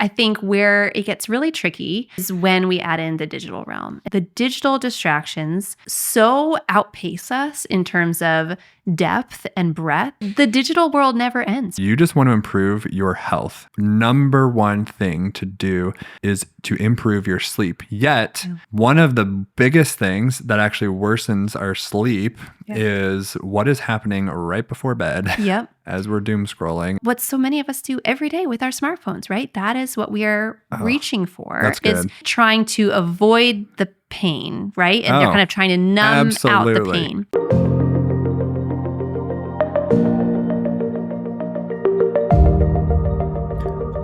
I think where it gets really tricky is when we add in the digital realm. The digital distractions so outpace us in terms of depth and breadth. The digital world never ends. You just want to improve your health. Number one thing to do is to improve your sleep. Yet, one of the biggest things that actually worsens our sleep is what is happening right before bed as we're doom scrolling. What so many of us do every day with our smartphones, right? That is what we are reaching for, is trying to avoid the pain, right? And they're kind of trying to numb out the pain.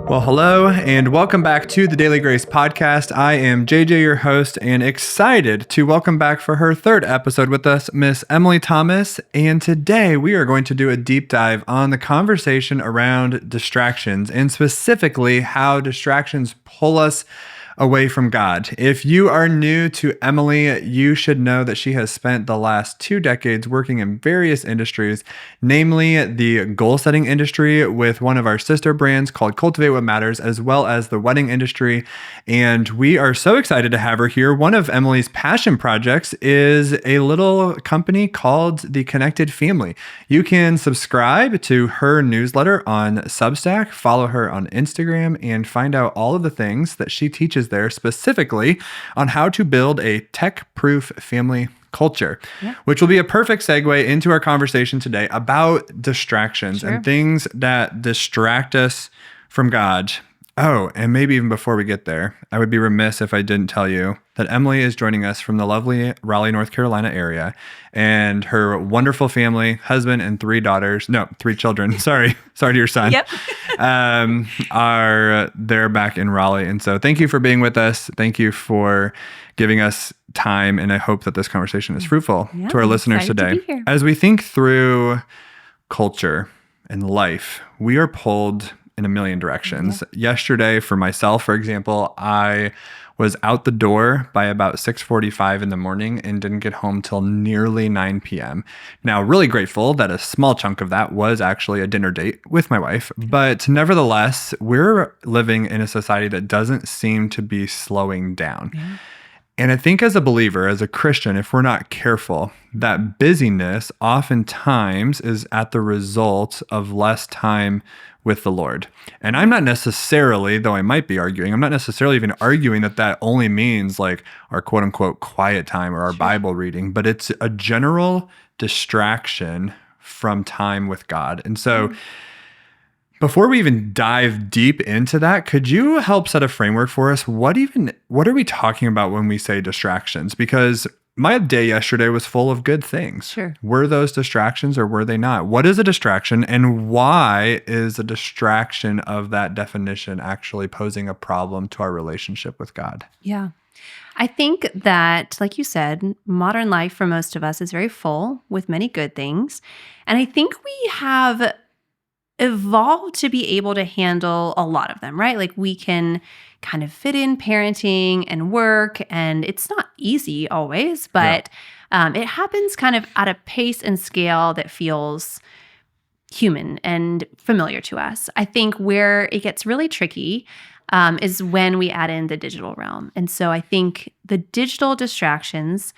Well, hello, and welcome back to the Daily Grace Podcast. I am JJ, your host, and excited to welcome back for her third episode with us, Miss Emily Thomas. And today we are going to do a deep dive on the conversation around distractions, and specifically how distractions pull us away from God. If you are new to Emily, you should know that she has spent the last 2 decades working in various industries, namely the goal-setting industry with one of our sister brands called Cultivate What Matters, as well as the wedding industry. And we are so excited to have her here. One of Emily's passion projects is a little company called The Connected Family. You can subscribe to her newsletter on Substack, follow her on Instagram, and find out all of the things that she teaches there, specifically on how to build a tech-proof family culture, which will be a perfect segue into our conversation today about distractions and things that distract us from God. Oh, and maybe even before we get there, I would be remiss if I didn't tell you that Emily is joining us from the lovely Raleigh, North Carolina area, and her wonderful family, husband and 3 children. Sorry to your son. Are there back in Raleigh. And so thank you for being with us. Thank you for giving us time. And I hope that this conversation is fruitful to our listeners today. As we think through culture and life, we are pulled in a million directions. Yesterday, for myself, for example, I was out the door by about 6:45 in the morning and didn't get home till nearly 9 p.m. Now, really grateful that a small chunk of that was actually a dinner date with my wife. But nevertheless, we're living in a society that doesn't seem to be slowing down. And I think as a believer, as a Christian, if we're not careful, that busyness oftentimes is at the result of less time with the Lord. And I'm not necessarily, though I might be arguing, I'm not necessarily even arguing that only means like our quote unquote quiet time or our Bible reading, but it's a general distraction from time with God. And so before we even dive deep into that, could you help set a framework for us? What are we talking about when we say distractions? Because my day yesterday was full of good things. Were those distractions or were they not? What is a distraction, and why is a distraction of that definition actually posing a problem to our relationship with God? I think that, like you said, modern life for most of us is very full with many good things. And I think we have evolved to be able to handle a lot of them, right? Like we can kind of fit in parenting and work, and it's not easy always, but it happens kind of at a pace and scale that feels human and familiar to us. I think where it gets really tricky is when we add in the digital realm. And so I think the digital distractions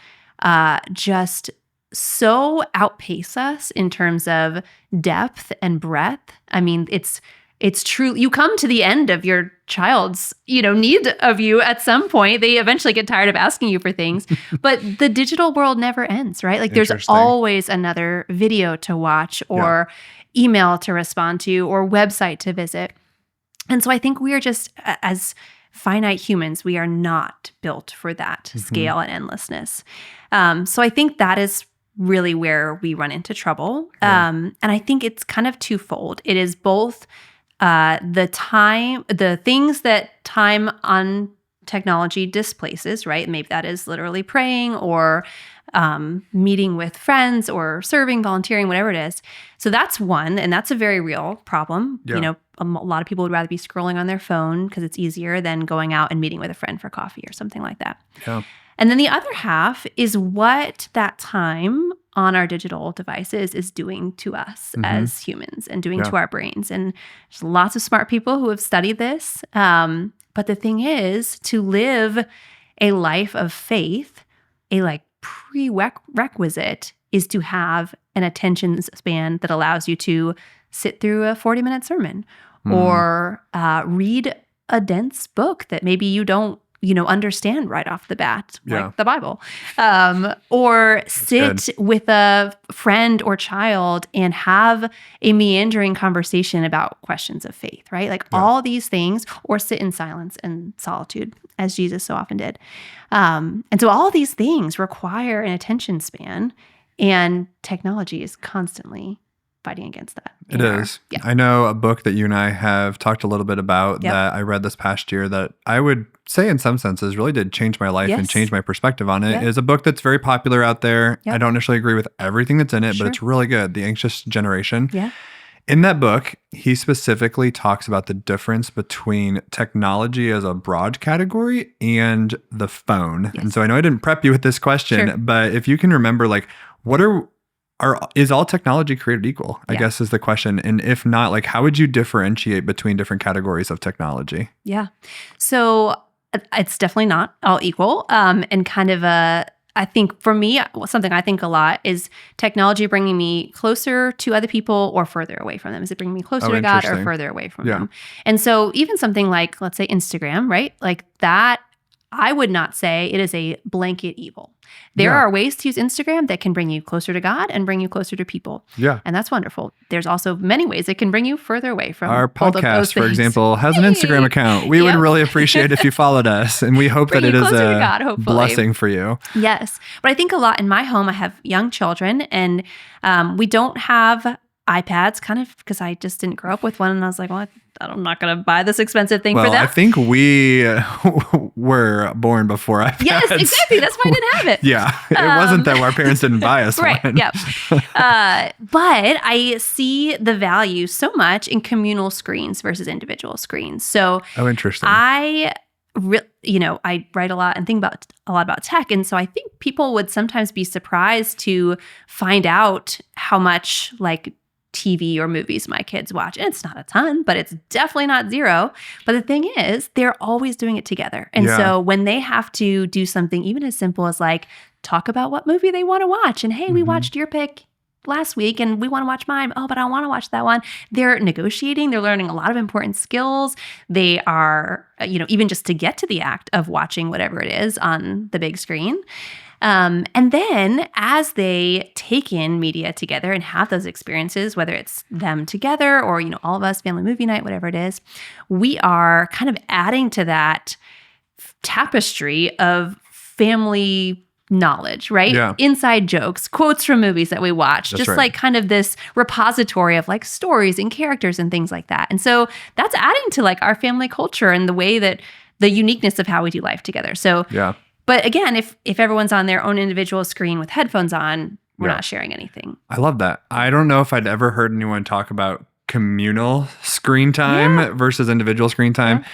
just so outpace us in terms of depth and breadth. I mean, it's true. You come to the end of your child's, need of you at some point. They eventually get tired of asking you for things, but the digital world never ends, right? Like there's always another video to watch or email to respond to or website to visit. And so I think we are just, as finite humans, we are not built for that scale and endlessness. So I think that is really where we run into trouble. And I think it's kind of twofold. It is both the things that time on technology displaces, right? Maybe that is literally praying or meeting with friends or serving, volunteering, whatever it is. So that's one, and that's a very real problem. A lot of people would rather be scrolling on their phone because it's easier than going out and meeting with a friend for coffee or something like that. And then the other half is what that time on our digital devices is doing to us as humans and doing to our brains. And there's lots of smart people who have studied this. But the thing is, to live a life of faith, a like prerequisite is to have an attention span that allows you to sit through a 40-minute sermon or read a dense book that maybe you don't understand right off the bat, like the Bible, or sit with a friend or child and have a meandering conversation about questions of faith, right? Like all these things, or sit in silence and solitude, as Jesus so often did. And so all these things require an attention span, and technology is constantly fighting against that. It is. Yeah. I know a book that you and I have talked a little bit about that I read this past year that I would say in some senses really did change my life and change my perspective on it. It is a book that's very popular out there. I don't initially agree with everything that's in it, but it's really good. The Anxious Generation. Yeah. In that book, he specifically talks about the difference between technology as a broad category and the phone. Yes. And so I know I didn't prep you with this question, but if you can remember, like, is all technology created equal? I guess is the question. And if not, like, how would you differentiate between different categories of technology? Yeah. So it's definitely not all equal. And kind of I think for me, something I think a lot is technology bringing me closer to other people or further away from them. Is it bringing me closer to God or further away from them? And so even something like, let's say Instagram, right? Like that, I would not say it is a blanket evil. There are ways to use Instagram that can bring you closer to God and bring you closer to people. Yeah. And that's wonderful. There's also many ways it can bring you further away from our podcast, for example, has an Instagram account. We would really appreciate if you followed us, and we hope that it is a God, blessing for you. Yes. But I think a lot in my home, I have young children, and we don't have iPads, kind of because I just didn't grow up with one, and I was like, well, I'm not going to buy this expensive thing for them. I think we were born before iPads. Yes, exactly. That's why I didn't have it. Yeah. It wasn't that our parents didn't buy us right, one. Yeah. But I see the value so much in communal screens versus individual screens. So interesting. I write a lot and think about a lot about tech. And so I think people would sometimes be surprised to find out how much like TV or movies my kids watch. And it's not a ton, but it's definitely not zero. But the thing is, they're always doing it together. And so when they have to do something even as simple as like talk about what movie they want to watch, and hey, we watched your pick last week and we want to watch mine. Oh, but I want to watch that one. They're negotiating. They're learning a lot of important skills. They are, even just to get to the act of watching whatever it is on the big screen. And then as they take in media together and have those experiences, whether it's them together or, all of us, family movie night, whatever it is, we are kind of adding to that tapestry of family knowledge, right? Yeah. Inside jokes, quotes from movies that we watch, just like kind of this repository of like stories and characters and things like that. And so that's adding to like our family culture and the way that the uniqueness of how we do life together. So yeah. But again, if everyone's on their own individual screen with headphones on, we're not sharing anything. I love that. I don't know if I'd ever heard anyone talk about communal screen time versus individual screen time.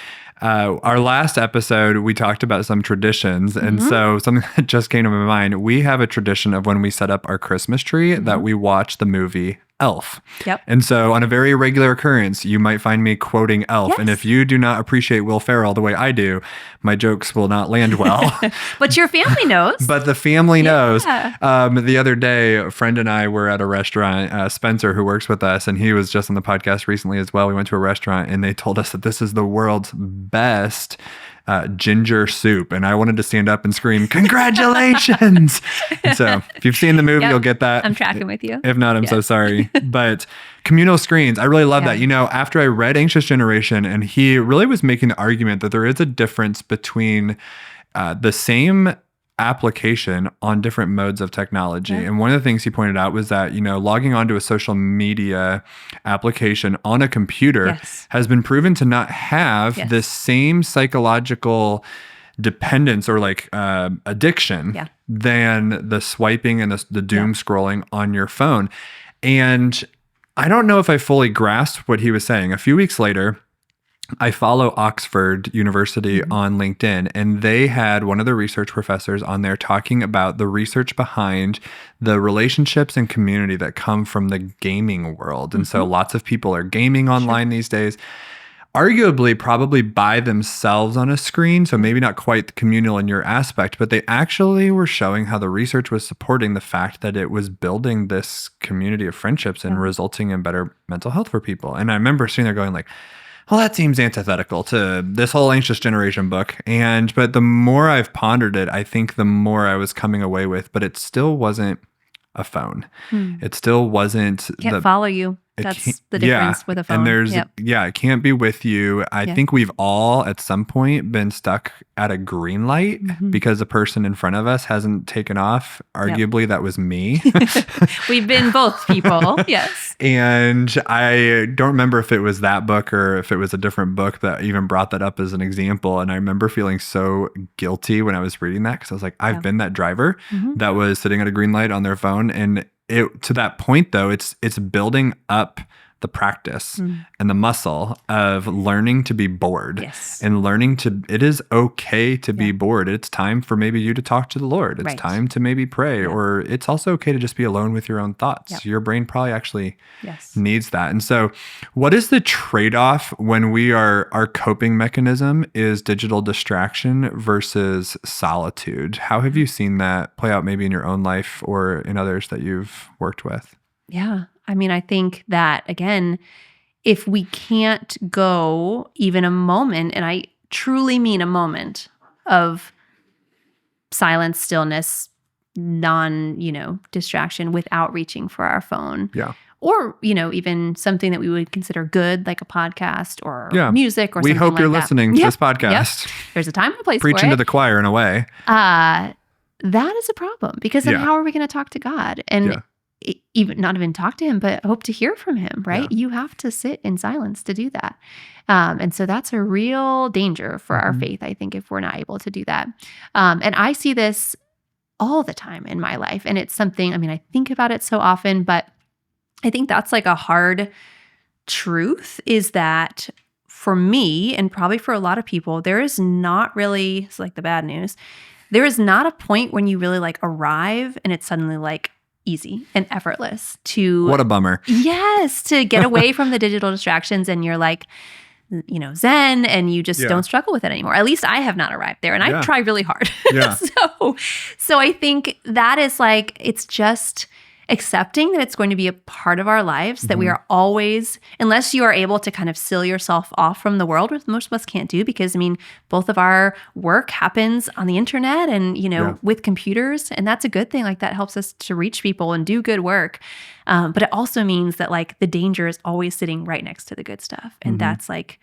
Our last episode, we talked about some traditions. And so something that just came to my mind, we have a tradition of when we set up our Christmas tree that we watch the movie Elf. Yep. And so on a very regular occurrence, you might find me quoting Elf. Yes. And if you do not appreciate Will Ferrell the way I do, my jokes will not land well. But your family knows. But the family knows. The other day, a friend and I were at a restaurant, Spencer, who works with us, and he was just on the podcast recently as well. We went to a restaurant and they told us that this is the world's best ginger soup, and I wanted to stand up and scream, "Congratulations!" And so, if you've seen the movie, you'll get that. I'm tracking with you. If not, I'm so sorry. But communal screens, I really love that. After I read Anxious Generation, and he really was making the argument that there is a difference between the same application on different modes of technology. Yeah. And one of the things he pointed out was that, logging onto a social media application on a computer has been proven to not have the same psychological dependence or like addiction than the swiping and the doom scrolling on your phone. And I don't know if I fully grasped what he was saying. A few weeks later, I follow Oxford University on LinkedIn, and they had one of the research professors on there talking about the research behind the relationships and community that come from the gaming world. And so lots of people are gaming online these days, arguably probably by themselves on a screen. So maybe not quite the communal in your aspect, but they actually were showing how the research was supporting the fact that it was building this community of friendships and resulting in better mental health for people. And I remember sitting there going like, well, that seems antithetical to this whole Anxious Generation book. But the more I've pondered it, I think the more I was coming away with, but it still wasn't a phone. It still wasn't. Can't follow you. That's the difference with a phone. And it can't be with you. I think we've all at some point been stuck at a green light because the person in front of us hasn't taken off. Arguably, that was me. We've been both people. Yes. And I don't remember if it was that book or if it was a different book that even brought that up as an example. And I remember feeling so guilty when I was reading that because I was like, I've been that driver that was sitting at a green light on their phone. And to that point, though, it's building up the practice and the muscle of learning to be bored and learning it is okay to be bored. It's time for maybe you to talk to the Lord. It's time to maybe pray, or it's also okay to just be alone with your own thoughts. Your brain probably actually needs that. And so what is the trade-off when our coping mechanism is digital distraction versus solitude? How have you seen that play out maybe in your own life or in others that you've worked with? Yeah. I mean, I think that, again, if we can't go even a moment, and I truly mean a moment of silence, stillness, distraction without reaching for our phone. Yeah. Or, even something that we would consider good, like a podcast or music or something like that. We hope you're listening to this podcast. There's a time and a place Preaching for it. to the choir in a way. That is a problem because then how are we going to talk to God? And even not even talk to him, but hope to hear from him, right? You have to sit in silence to do that. And so that's a real danger for our faith, I think, if we're not able to do that. And I see this all the time in my life. And it's something, I think about it so often, but I think that's like a hard truth is that for me, and probably for a lot of people, there is not really, it's like the bad news, there is not a point when you really like arrive and it's suddenly like easy and effortless to— What a bummer. Yes, to get away from the digital distractions and you're like, zen and you just don't struggle with it anymore. At least I have not arrived there and I try really hard. So I think that is like, it's just accepting that it's going to be a part of our lives, that we are always, unless you are able to kind of seal yourself off from the world, which most of us can't do because, both of our work happens on the internet and, with computers, and that's a good thing. Like that helps us to reach people and do good work. But it also means that like the danger is always sitting right next to the good stuff. And that's like,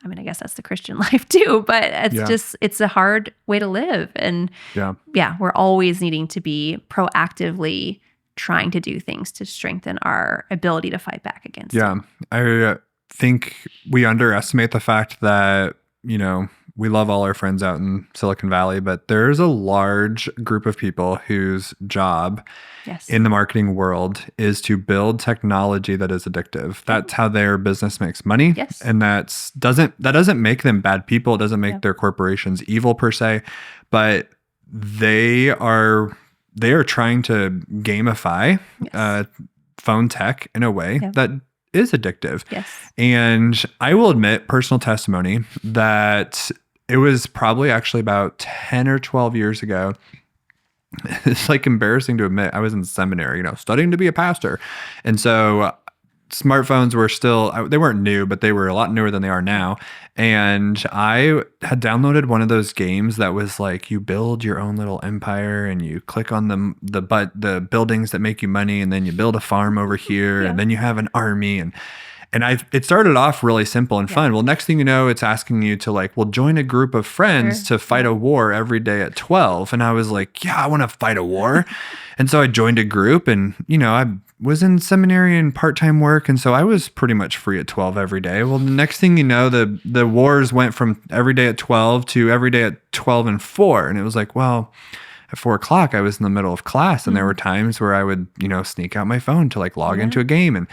I guess that's the Christian life too, but it's it's a hard way to live. And we're always needing to be proactively trying to do things to strengthen our ability to fight back against it. I think we underestimate the fact that, we love all our friends out in Silicon Valley, but there's a large group of people whose job in the marketing world is to build technology that is addictive. That's how their business makes money. And that doesn't make them bad people. It doesn't make their corporations evil per se, but they are trying to gamify phone tech in a way that is addictive. And I will admit, personal testimony, that it was probably actually about 10 or 12 years ago. It's like embarrassing to admit. I was in seminary, studying to be a pastor. And so smartphones were still, they weren't new, but they were a lot newer than they are now. And I had downloaded one of those games that was like, you build your own little empire and you click on the buildings that make you money. And then you build a farm over here and then you have an army. And it started off really simple and fun. Well, next thing you know, it's asking you to join a group of friends to fight a war every day at 12. And I was like, I want to fight a war. And so I joined a group and, I was in seminary and part-time work. And so I was pretty much free at 12 every day. Well, the next thing you know, the wars went from every day at 12 to every day at 12 and 4. And it was like, well, at 4 o'clock, I was in the middle of class. And there were times where I would, sneak out my phone to log into a game.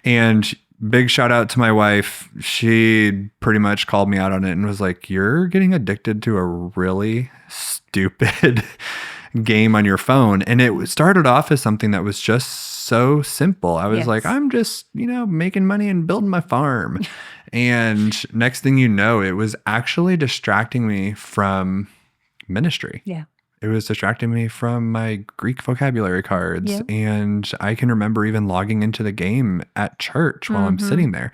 And big shout out to my wife. She pretty much called me out on it and was like, you're getting addicted to a really stupid game on your phone. And it started off as something that was just so simple. I was like, I'm just, making money and building my farm. And next thing you know, it was actually distracting me from ministry. Yeah. It was distracting me from my Greek vocabulary cards. Yeah. And I can remember even logging into the game at church while I'm sitting there.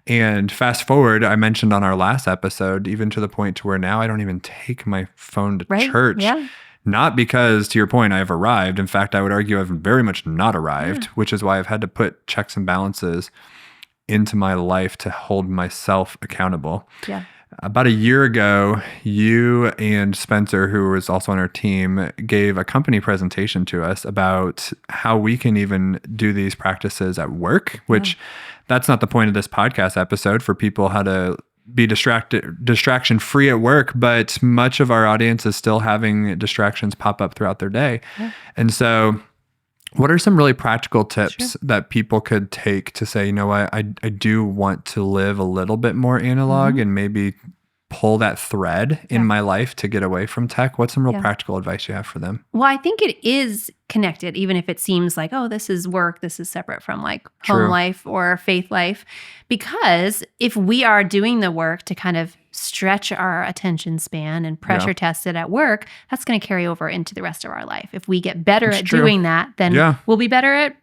And fast forward, I mentioned on our last episode, even to the point to where now I don't even take my phone to church. Yeah. Not because, to your point, I've arrived. In fact, I would argue I've very much not arrived, which is why I've had to put checks and balances into my life to hold myself accountable. Yeah. About a year ago, you and Spencer, who was also on our team, gave a company presentation to us about how we can even do these practices at work, which that's not the point of this podcast episode, for people how to be distraction free at work, but much of our audience is still having distractions pop up throughout their day. Yeah. And so what are some really practical tips that people could take to say, you know what, I do want to live a little bit more analog and maybe pull that thread in my life to get away from tech? What's some real practical advice you have for them? Well, I think it is connected, even if it seems like, oh, this is work, this is separate from like home life or faith life. Because if we are doing the work to kind of stretch our attention span and pressure test it at work, that's going to carry over into the rest of our life. If we get better at doing that, then we'll be better at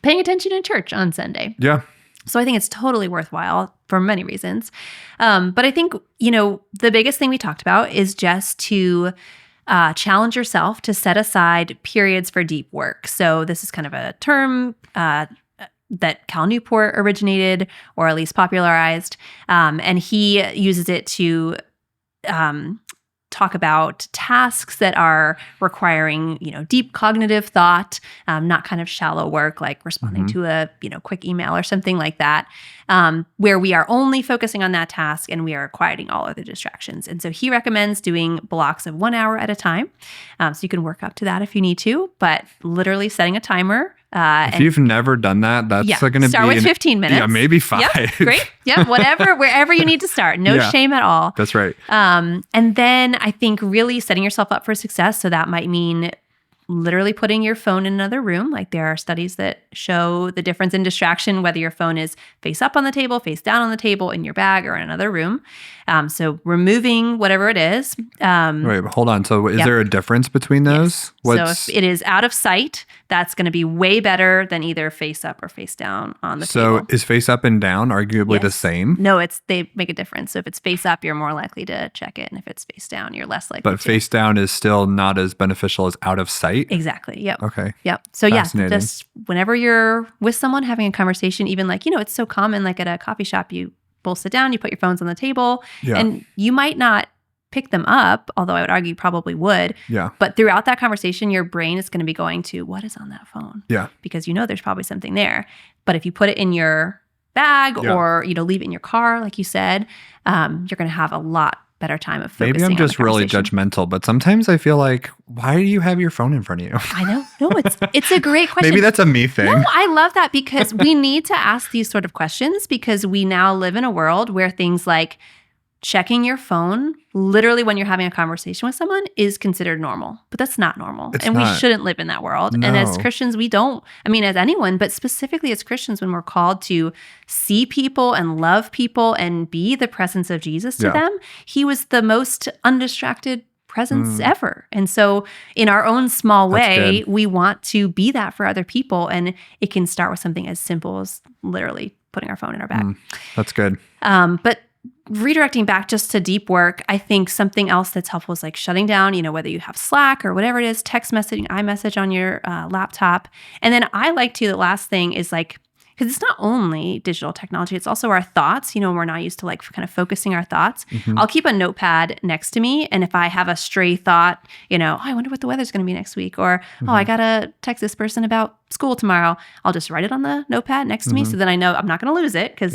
paying attention in church on Sunday. Yeah. So I think it's totally worthwhile for many reasons. But I think, the biggest thing we talked about is just to challenge yourself to set aside periods for deep work. So this is kind of a term that Cal Newport originated, or at least popularized. And he uses it to talk about tasks that are requiring, deep cognitive thought, not kind of shallow work like responding to a, quick email or something like that, where we are only focusing on that task and we are quieting all other distractions. And so he recommends doing blocks of 1 hour at a time. So you can work up to that if you need to, but literally setting a timer. If you've never done that, that's going to be... Start with 15 minutes. Yeah, maybe 5. Yep, great. Yeah, wherever you need to start. No shame at all. That's right. And then I think really setting yourself up for success. So that might mean literally putting your phone in another room. Like there are studies that show the difference in distraction, whether your phone is face up on the table, face down on the table, in your bag, or in another room. So removing whatever it is. Wait, hold on. So is there a difference between those? Yes. So if it is out of sight, that's going to be way better than either face up or face down on the table. So is face up and down arguably the same? No, they make a difference. So if it's face up, you're more likely to check it. And if it's face down, you're less likely to. But face down is still not as beneficial as out of sight? Exactly. Yep. Okay. Yep. So just whenever you're with someone having a conversation, even like, it's so common, like at a coffee shop, you both sit down, you put your phones on the table, and you might not pick them up, although I would argue you probably would. Yeah. But throughout that conversation, your brain is going to be going to, what is on that phone? Yeah. Because there's probably something there. But if you put it in your bag or, leave it in your car, like you said, you're going to have a lot better time of focusing. Maybe I'm just really judgmental, but sometimes I feel like, why do you have your phone in front of you? I know. No, it's a great question. Maybe that's a me thing. No, I love that, because we need to ask these sort of questions, because we now live in a world where things like checking your phone literally when you're having a conversation with someone is considered normal, but that's not normal. We shouldn't live in that world. No. And as Christians, we don't, as anyone, but specifically as Christians, when we're called to see people and love people and be the presence of Jesus to them, he was the most undistracted presence ever. And so in our own small way, we want to be that for other people. And it can start with something as simple as literally putting our phone in our bag. That's good. But redirecting back just to deep work, I think something else that's helpful is like shutting down, whether you have Slack or whatever it is, text messaging, iMessage on your laptop. And then I like to, the last thing is like, because it's not only digital technology, it's also our thoughts. We're not used to like kind of focusing our thoughts. I'll keep a notepad next to me. And if I have a stray thought, I wonder what the weather's going to be next week, or, I got to text this person about school tomorrow, I'll just write it on the notepad next to me. So then I know I'm not going to lose it, because,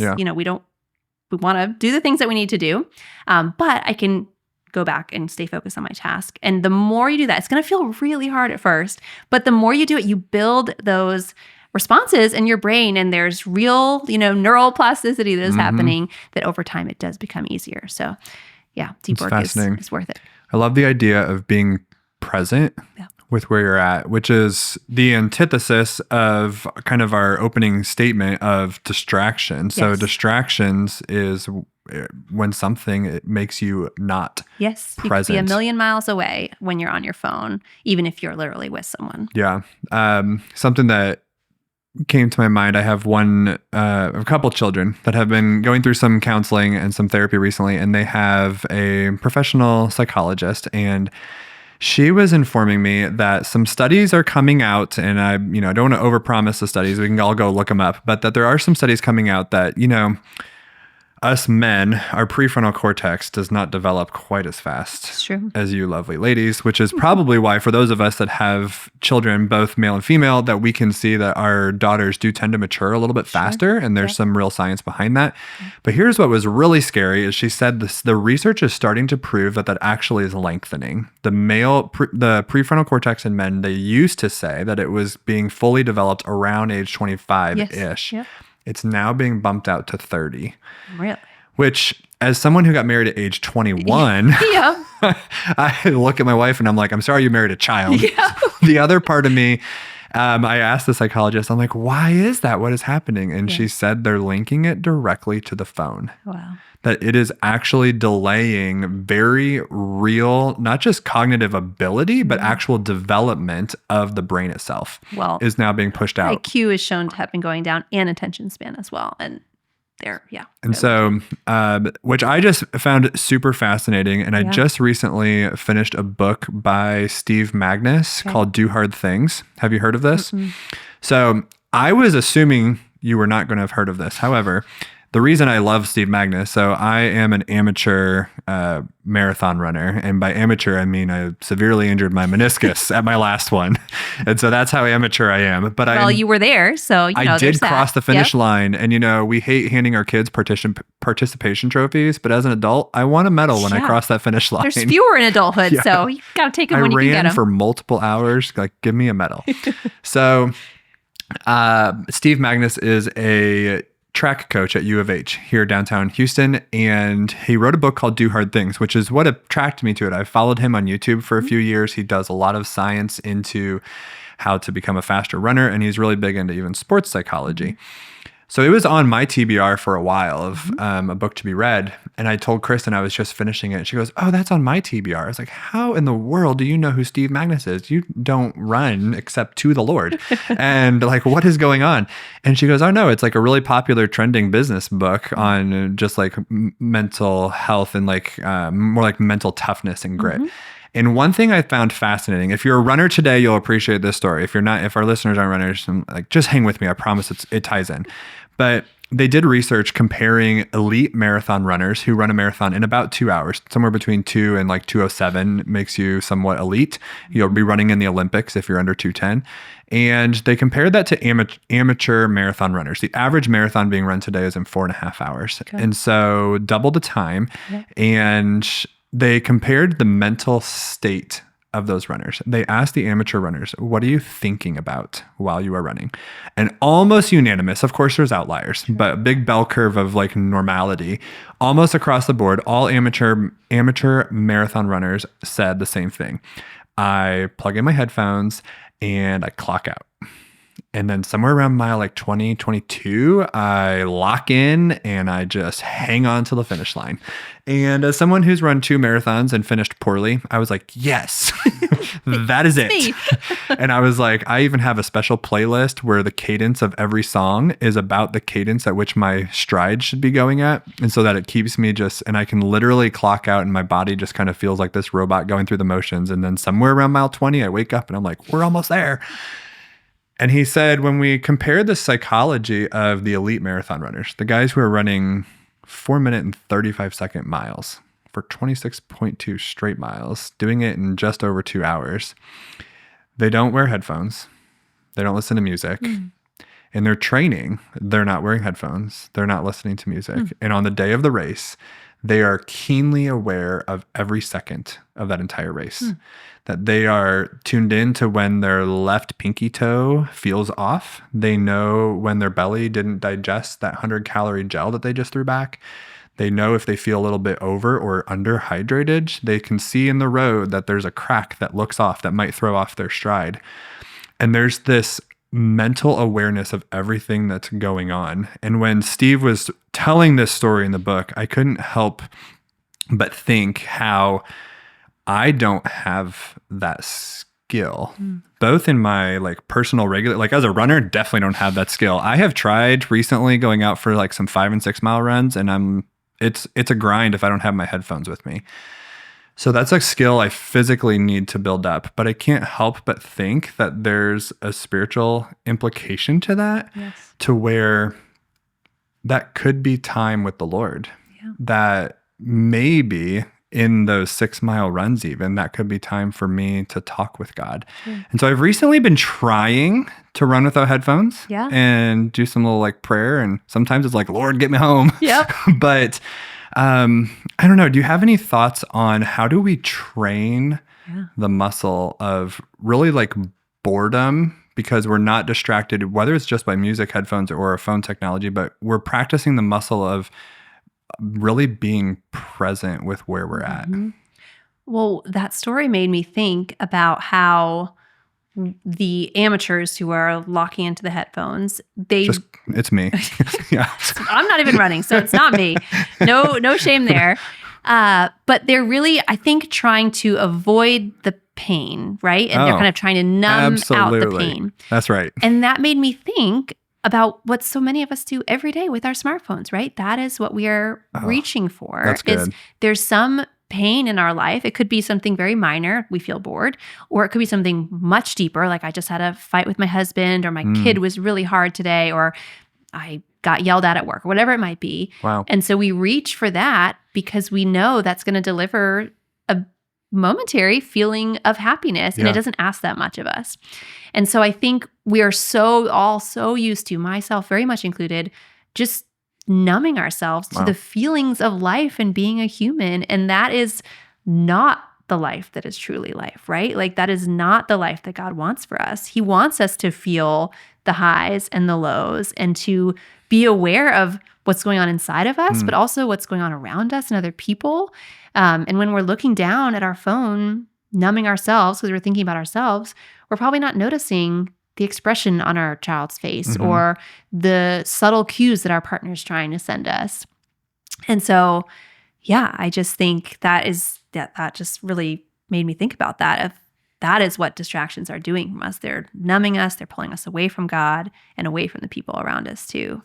we want to do the things that we need to do. But I can go back and stay focused on my task. And the more you do that, it's going to feel really hard at first, but the more you do it, you build those responses in your brain, and there's real, neural plasticity that is happening, that over time it does become easier. So yeah, deep work is worth it. I love the idea of being present with where you're at, which is the antithesis of kind of our opening statement of distraction. So distractions is when something it makes you not present. You could be a million miles away when you're on your phone, even if you're literally with someone. Yeah. Something that came to my mind, I have a couple children that have been going through some counseling and some therapy recently, and they have a professional psychologist, and she was informing me that some studies are coming out, and I don't want to overpromise the studies. We can all go look them up, but that there are some studies coming out that, us men, our prefrontal cortex does not develop quite as fast as you lovely ladies, which is probably why for those of us that have children, both male and female, that we can see that our daughters do tend to mature a little bit faster. And there's some real science behind that. But here's what was really scary is she said the research is starting to prove that actually is lengthening. The prefrontal cortex in men, they used to say that it was being fully developed around age 25-ish. It's now being bumped out to 30. Really? Which, as someone who got married at age 21, I look at my wife and I'm like, I'm sorry you married a child. The other part of me, I asked the psychologist, I'm like, why is that? What is happening? And she said they're linking it directly to the phone. Wow. That it is actually delaying very real, not just cognitive ability, but actual development of the brain itself is now being pushed out. IQ is shown to have been going down, and attention span as well. And And so, which I just found super fascinating. And I just recently finished a book by Steve Magnus called Do Hard Things. Have you heard of this? So I was assuming you were not going to have heard of this. However, the reason I love Steve Magnus, so I am an amateur marathon runner. And by amateur, I mean I severely injured my meniscus at my last one. And so that's how amateur I am. But you were there, so I did cross the finish line. And, we hate handing our kids participation trophies. But as an adult, I won a medal when I crossed that finish line. There's fewer in adulthood, so you got to take them when you can get them. I ran for multiple hours. Like, give me a medal. So Steve Magnus is a track coach at U of H here downtown Houston, and he wrote a book called Do Hard Things, which is what attracted me to it. I followed him on YouTube for a few years. He does a lot of science into how to become a faster runner, and he's really big into even sports psychology. So it was on my TBR for a while of a book to be read. And I told Kristen I was just finishing it. She goes, oh, that's on my TBR. I was like, how in the world do you know who Steve Magnus is? You don't run except to the Lord. And like, what is going on? And she goes, oh, no, it's like a really popular trending business book on just like mental health and like more like mental toughness and grit. And one thing I found fascinating, if you're a runner today, you'll appreciate this story. If you're not, if our listeners aren't runners, like just hang with me. I promise it ties in. But they did research comparing elite marathon runners who run a marathon in about 2 hours, somewhere between 2 and like 2:07 makes you somewhat elite. You'll be running in the Olympics if you're under 2:10. And they compared that to amateur marathon runners. The average marathon being run today is in 4.5 hours. Okay. And so double the time. Yeah. And they compared the mental state of those runners. They asked the amateur runners, what are you thinking about while you are running? And almost unanimous, of course there's outliers, but a big bell curve of like normality, almost across the board, all amateur marathon runners said the same thing. I plug in my headphones and I clock out. And then somewhere around mile like 20, 22, I lock in and I just hang on to the finish line. And as someone who's run 2 marathons and finished poorly, I was like, yes, that is it. And I was like, I even have a special playlist where the cadence of every song is about the cadence at which my stride should be going at. And so that it keeps me and I can literally clock out and my body just kind of feels like this robot going through the motions. And then somewhere around mile 20, I wake up and I'm like, we're almost there. And he said, when we compared the psychology of the elite marathon runners, the guys who are running 4-minute and 35-second miles for 26.2 straight miles, doing it in just over 2 hours, they don't wear headphones. They don't listen to music. In their training, they're not wearing headphones. They're not listening to music. And on the day of the race, they are keenly aware of every second of that entire race. That they are tuned in to when their left pinky toe feels off. They know when their belly didn't digest that 100-calorie gel that they just threw back. They know if they feel a little bit over or underhydrated. They can see in the road that there's a crack that looks off that might throw off their stride. And there's this mental awareness of everything that's going on. And when Steve was telling this story in the book, I couldn't help but think how I don't have that skill, both in my like personal regular, like as a runner, definitely don't have that skill. I have tried recently going out for like some 5 and 6 mile runs, and it's a grind if I don't have my headphones with me. So that's a skill I physically need to build up, but I can't help but think that there's a spiritual implication to that, to where that could be time with the Lord, that maybe in those 6 mile runs, even that could be time for me to talk with God. And so I've recently been trying to run without headphones and do some little like prayer. And sometimes it's like, Lord, get me home. But I don't know. Do you have any thoughts on how do we train the muscle of really like boredom? Because we're not distracted, whether it's just by music, headphones, or a phone technology, but we're practicing the muscle of really being present with where we're at. Well, that story made me think about how the amateurs who are locking into the headphones, it's me. I'm not even running, so it's not me. No shame there. But they're really, I think, trying to avoid the pain, right? And they're kind of trying to numb out the pain. That's right. And that made me think about what so many of us do every day with our smartphones, right? That is what we are reaching for. That's good. There's some pain in our life. It could be something very minor, we feel bored, or it could be something much deeper, like I just had a fight with my husband, or my kid was really hard today, or I got yelled at work, or whatever it might be. Wow. And so we reach for that because we know that's going to deliver a momentary feeling of happiness, and it doesn't ask that much of us. And so I think we are so used to, myself very much included, just numbing ourselves to the feelings of life and being a human. And that is not the life that is truly life, right? Like that is not the life that God wants for us. He wants us to feel the highs and the lows and to be aware of what's going on inside of us, but also what's going on around us and other people. And when we're looking down at our phone, numbing ourselves because we're thinking about ourselves, we're probably not noticing the expression on our child's face or the subtle cues that our partner is trying to send us. And so, I just think that just really made me think about that. That is what distractions are doing from us. They're numbing us. They're pulling us away from God and away from the people around us too.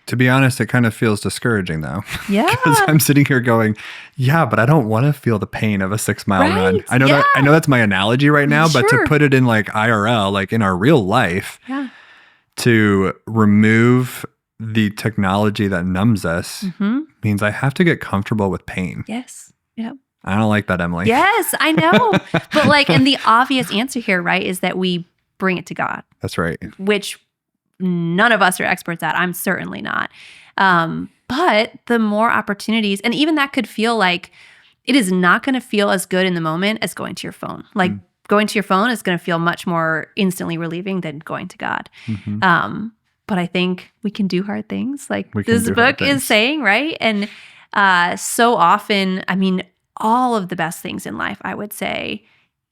To be honest, it kind of feels discouraging though. Yeah. Because I'm sitting here going, but I don't want to feel the pain of a 6 mile run. I know that's my analogy right now, but to put it in like IRL, like in our real life, to remove the technology that numbs us means I have to get comfortable with pain. Yes. Yep. I don't like that, Emily. Yes, I know. But like, and the obvious answer here, right, is that we bring it to God. That's right. Which none of us are experts at. I'm certainly not. But the more opportunities, and even that could feel like it is not going to feel as good in the moment as going to your phone. Like going to your phone is going to feel much more instantly relieving than going to God. But I think we can do hard things like this book is saying, right? And so often, I mean, all of the best things in life, I would say,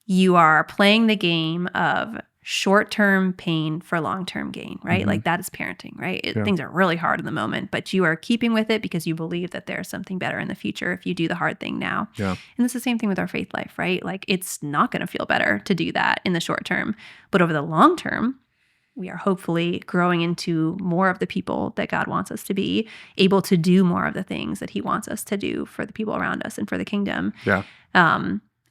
you are playing the game of short-term pain for long-term gain, right? Like that is parenting, right? Things are really hard in the moment, but you are keeping with it because you believe that there's something better in the future if you do the hard thing now. And it's the same thing with our faith life, right? Like it's not going to feel better to do that in the short term, but over the long term, we are hopefully growing into more of the people that God wants us to be, able to do more of the things that he wants us to do for the people around us and for the kingdom.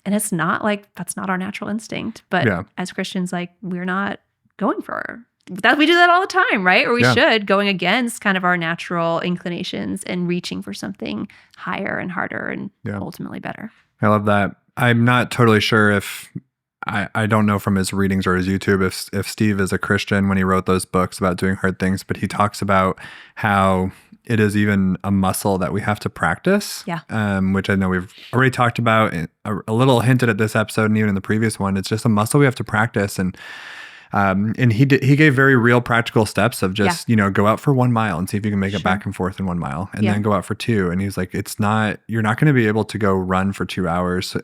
And it's not like that's not our natural instinct, but as Christians, like we're not going for that. We do that all the time, right? Or we should, going against kind of our natural inclinations and reaching for something higher and harder and ultimately better. I love that. I'm not totally sure if I don't know from his readings or his YouTube if Steve is a Christian when he wrote those books about doing hard things, but he talks about how it is even a muscle that we have to practice, which I know we've already talked about, a little hinted at this episode and even in the previous one. It's just a muscle we have to practice. And he gave very real practical steps of just, go out for 1 mile and see if you can make it back and forth in 1 mile, and then go out for 2. And he's like, you're not going to be able to go run for 2 hours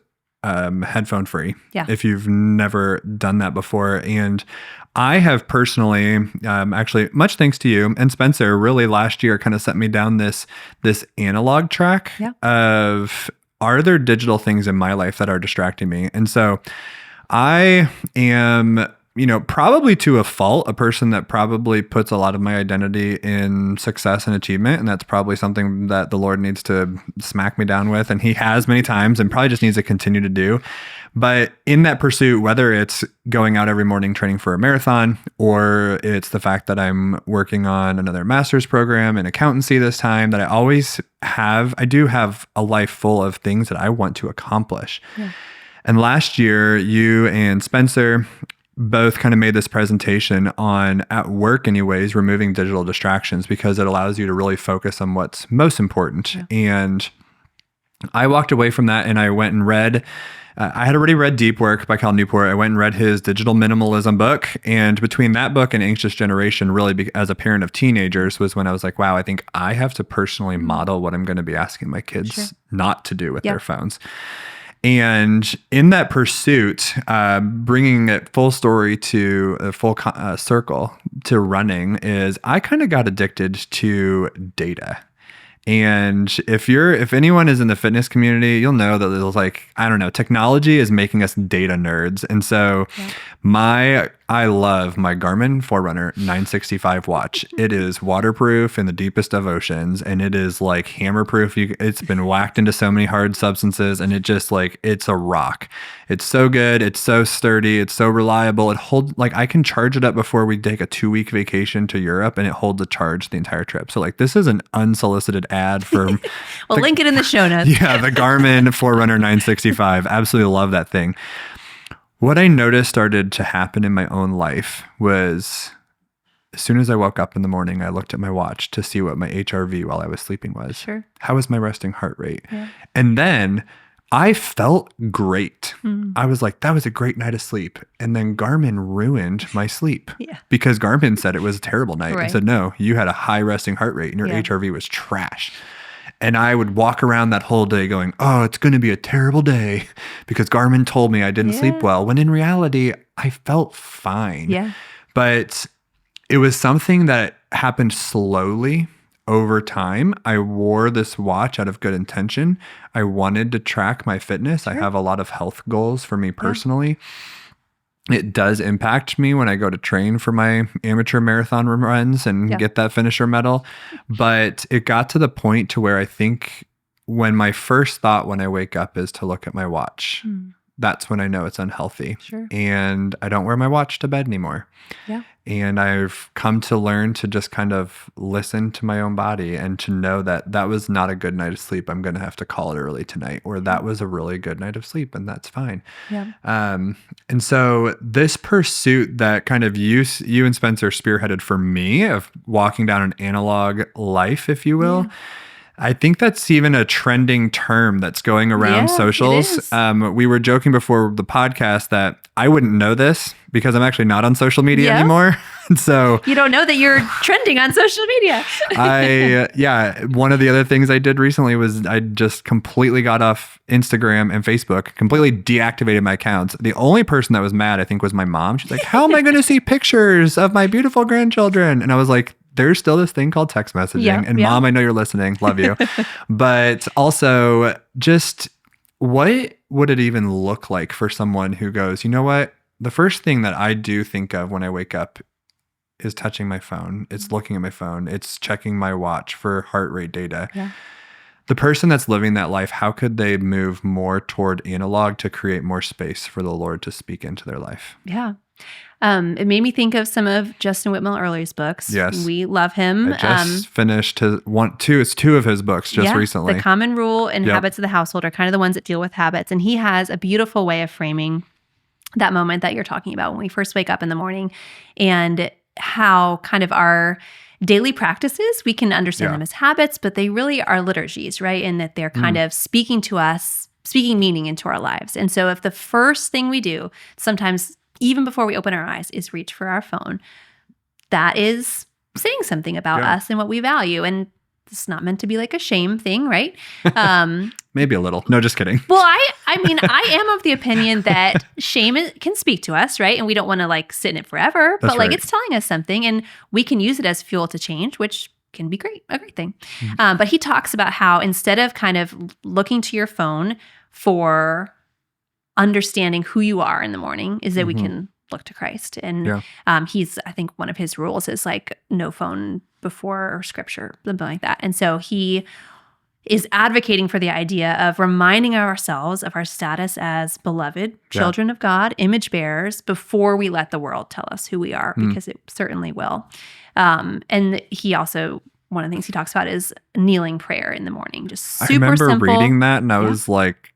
headphone free if you've never done that before. And I have personally, actually, much thanks to you and Spencer, really last year kind of set me down this analog track of, are there digital things in my life that are distracting me? And so I am, probably to a fault, a person that probably puts a lot of my identity in success and achievement. And that's probably something that the Lord needs to smack me down with. And he has many times and probably just needs to continue to do. But in that pursuit, whether it's going out every morning training for a marathon, or it's the fact that I'm working on another master's program in accountancy this time, that I do have a life full of things that I want to accomplish. Yeah. And last year, you and Spencer both kind of made this presentation on, at work anyways, removing digital distractions, because it allows you to really focus on what's most important. Yeah. And I walked away from that and I went and read, I had already read Deep Work by Cal Newport. I went and read his digital minimalism book. And between that book and Anxious Generation, really as a parent of teenagers, was when I was like, wow, I think I have to personally model what I'm going to be asking my kids not to do with their phones. And in that pursuit, bringing it full story to a full circle to running, is I kind of got addicted to data. And if anyone is in the fitness community, you'll know that there's technology is making us data nerds. And so I love my Garmin Forerunner 965 watch. It is waterproof in the deepest of oceans, and it is like hammer proof. It's been whacked into so many hard substances, and it just it's a rock. It's so good. It's so sturdy. It's so reliable. It holds, I can charge it up before we take a 2-week vacation to Europe, and it holds a charge the entire trip. So this is an unsolicited ad for we'll link it in the show notes. Yeah, the Garmin Forerunner 965. Absolutely love that thing. What I noticed started to happen in my own life was, as soon as I woke up in the morning, I looked at my watch to see what my HRV while I was sleeping was. Sure. How was my resting heart rate? Yeah. And then I felt great. I was like, that was a great night of sleep. And then Garmin ruined my sleep because Garmin said it was a terrible night. Right. And said, no, you had a high resting heart rate and your HRV was trash. And I would walk around that whole day going, oh, it's going to be a terrible day because Garmin told me I didn't sleep well, when in reality, I felt fine. Yeah. But it was something that happened slowly over time. I wore this watch out of good intention. I wanted to track my fitness. Sure. I have a lot of health goals for me personally. It does impact me when I go to train for my amateur marathon runs and get that finisher medal. But it got to the point to where I think when my first thought when I wake up is to look at my watch, that's when I know it's unhealthy. Sure. And I don't wear my watch to bed anymore. Yeah. And I've come to learn to just kind of listen to my own body and to know that that was not a good night of sleep. I'm going to have to call it early tonight, or that was a really good night of sleep, and that's fine. Yeah. And so this pursuit that kind of you and Spencer spearheaded for me of walking down an analog life, if you will, I think that's even a trending term that's going around socials. We were joking before the podcast that I wouldn't know this because I'm actually not on social media anymore. So you don't know that you're trending on social media. One of the other things I did recently was I just completely got off Instagram and Facebook, completely deactivated my accounts. The only person that was mad, I think, was my mom. She's like, how am I going to see pictures of my beautiful grandchildren? And I was like, there's still this thing called text messaging. Mom, I know you're listening. Love you. But also, just what would it even look like for someone who goes, you know what? The first thing that I do think of when I wake up is touching my phone. It's looking at my phone. It's checking my watch for heart rate data. Yeah. The person that's living that life, how could they move more toward analog to create more space for the Lord to speak into their life? Yeah. It made me think of some of Justin Whitmore Early's books. Yes. We love him. I just finished two of his books recently. The Common Rule and Habits of the Household are kind of the ones that deal with habits. And he has a beautiful way of framing that moment that you're talking about when we first wake up in the morning, and how kind of our daily practices, we can understand them as habits, but they really are liturgies, right? And that they're kind of speaking to us, speaking meaning into our lives. And so if the first thing we do, sometimes even before we open our eyes, is reach for our phone, that is saying something about us and what we value. And it's not meant to be like a shame thing, right? Maybe a little. No, just kidding. Well, I mean, I am of the opinion that shame can speak to us, right? And we don't want to like sit in it forever, but like it's telling us something, and we can use it as fuel to change, which can be a great thing. But he talks about how instead of kind of looking to your phone for understanding who you are in the morning, is that we can look to Christ. And he's, I think one of his rules is like no phone before scripture, something like that. And so he is advocating for the idea of reminding ourselves of our status as beloved children of God, image bearers, before we let the world tell us who we are, because it certainly will. And he also, one of the things he talks about is kneeling prayer in the morning, just super simple. I remember reading that and I was like,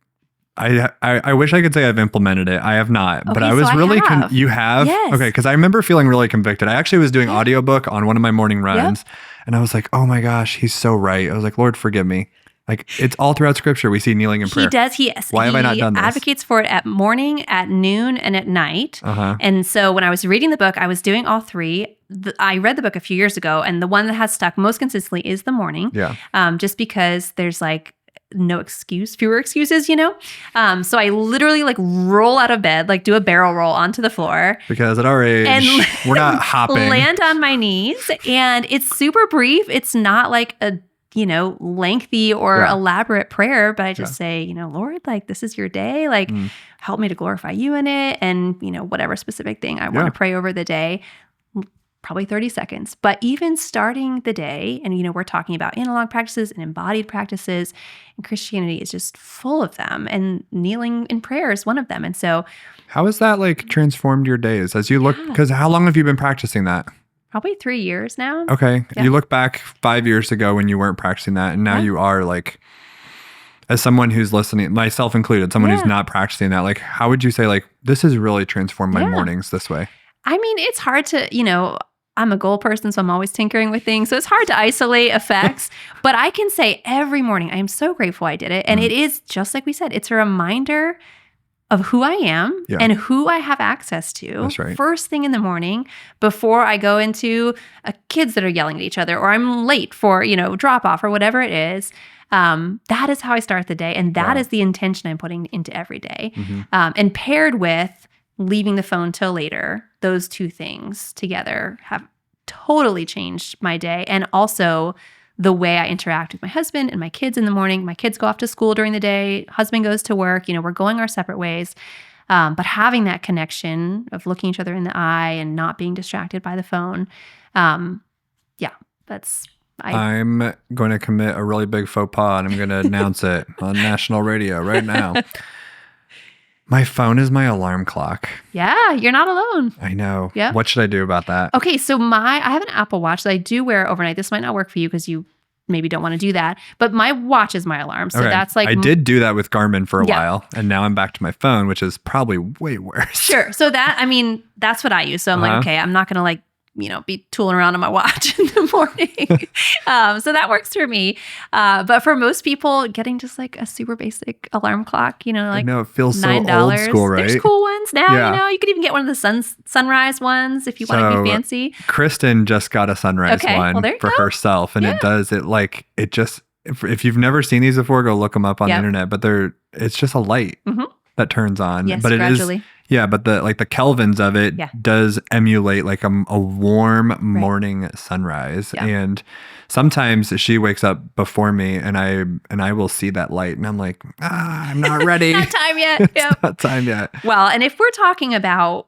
I wish I could say I've implemented it. I have not, but I was really, you have? Yes. Okay. Cause I remember feeling really convicted. I actually was doing audiobook on one of my morning runs and I was like, oh my gosh, he's so right. I was like, Lord, forgive me. Like it's all throughout scripture. We see kneeling in prayer. He does. Why have I not done this? He advocates for it at morning, at noon, and at night. And so when I was reading the book, I was doing all three. I read the book a few years ago, and the one that has stuck most consistently is the morning. Just because there's like fewer excuses, you know? So I literally like roll out of bed, like do a barrel roll onto the floor. Because at our age, we're not hopping. Land on my knees. And it's super brief. It's not like a, lengthy or elaborate prayer, but I just say, Lord, like this is your day. Like help me to glorify you in it. And, whatever specific thing I want to pray over the day. Probably 30 seconds. But even starting the day, and we're talking about analog practices and embodied practices, and Christianity is just full of them, and kneeling in prayer is one of them. And so how has that like transformed your days as you look, because how long have you been practicing that? Probably 3 years now. Okay. You look back 5 years ago when you weren't practicing that, and now you are, like, as someone who's listening, myself included, someone who's not practicing that, like, how would you say, like, this has really transformed my mornings this way? I mean, it's hard to, I'm a goal person, so I'm always tinkering with things. So it's hard to isolate effects. But I can say every morning, I am so grateful I did it. And it is, just like we said, it's a reminder of who I am and who I have access to first thing in the morning, before I go into kids that are yelling at each other, or I'm late for, drop off or whatever it is. That is how I start the day. And that is the intention I'm putting into every day. And paired with leaving the phone till later, those two things together have totally changed my day. And also the way I interact with my husband and my kids in the morning. My kids go off to school during the day. Husband goes to work. We're going our separate ways. But having that connection of looking each other in the eye and not being distracted by the phone. I'm going to commit a really big faux pas, and I'm going to announce it on national radio right now. My phone is my alarm clock. Yeah, you're not alone. I know. Yeah. What should I do about that? Okay, so I have an Apple Watch that I do wear overnight. This might not work for you because you maybe don't want to do that. But my watch is my alarm. So that's like... I did do that with Garmin for a while. And now I'm back to my phone, which is probably way worse. Sure. So that's what I use. So I'm like, okay, I'm not going to be tooling around on my watch in the morning. So that works for me. But for most people, getting just like a super basic alarm clock, like I know, it feels $9. So old school, right? There's cool ones now, you could even get one of the sunrise ones if you want to be fancy. Kristen just got a sunrise one for herself. And if you've never seen these before, go look them up on the internet, but it's just a light that turns on. Yes, but gradually. It is, but the kelvins of it does emulate like a warm morning sunrise. Yeah. And sometimes she wakes up before me and I will see that light and I'm like, I'm not ready. Not time yet. It's not time yet. Well, and if we're talking about,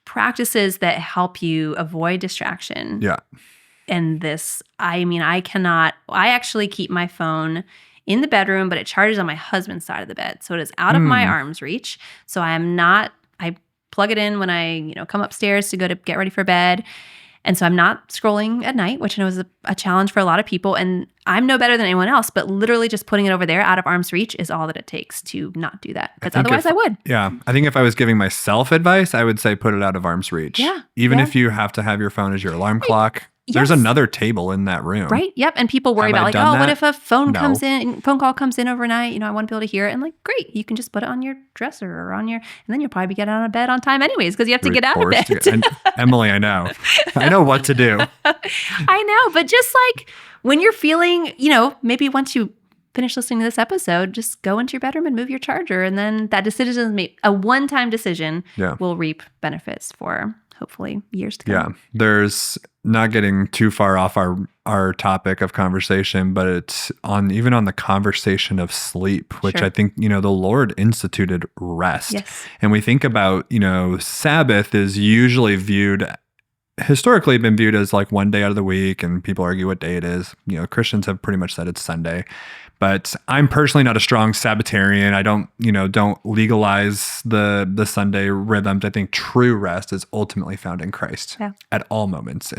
practices that help you avoid distraction. Yeah. And this, I actually keep my phone in the bedroom, but it charges on my husband's side of the bed. So it is out of my arm's reach. So I plug it in when I, come upstairs to go to get ready for bed. And so I'm not scrolling at night, which I know is a challenge for a lot of people. And I'm no better than anyone else, but literally just putting it over there out of arm's reach is all that it takes to not do that. Because otherwise I would. Yeah. I think if I was giving myself advice, I would say put it out of arm's reach. Yeah. Even if you have to have your phone as your alarm clock. There's another table in that room. Right. Yep. And people worry about like, what if a phone call comes in overnight? I want to be able to hear it. And like, great, you can just put it on your dresser or on and then you'll probably get out of bed on time anyways, because you have to get out of bed. Emily, I know what to do. I know. But just like when you're feeling, maybe once you finish listening to this episode, just go into your bedroom and move your charger. And then that decision, a one-time decision will reap benefits for hopefully years to come. Yeah. There's not getting too far off our topic of conversation, but it's even on the conversation of sleep, which I think, the Lord instituted rest. Yes. And we think about, Sabbath is usually historically been viewed as like one day out of the week, and people argue what day it is. Christians have pretty much said it's Sunday. But I'm personally not a strong Sabbatarian. I don't legalize the Sunday rhythms. I think true rest is ultimately found in Christ at all moments.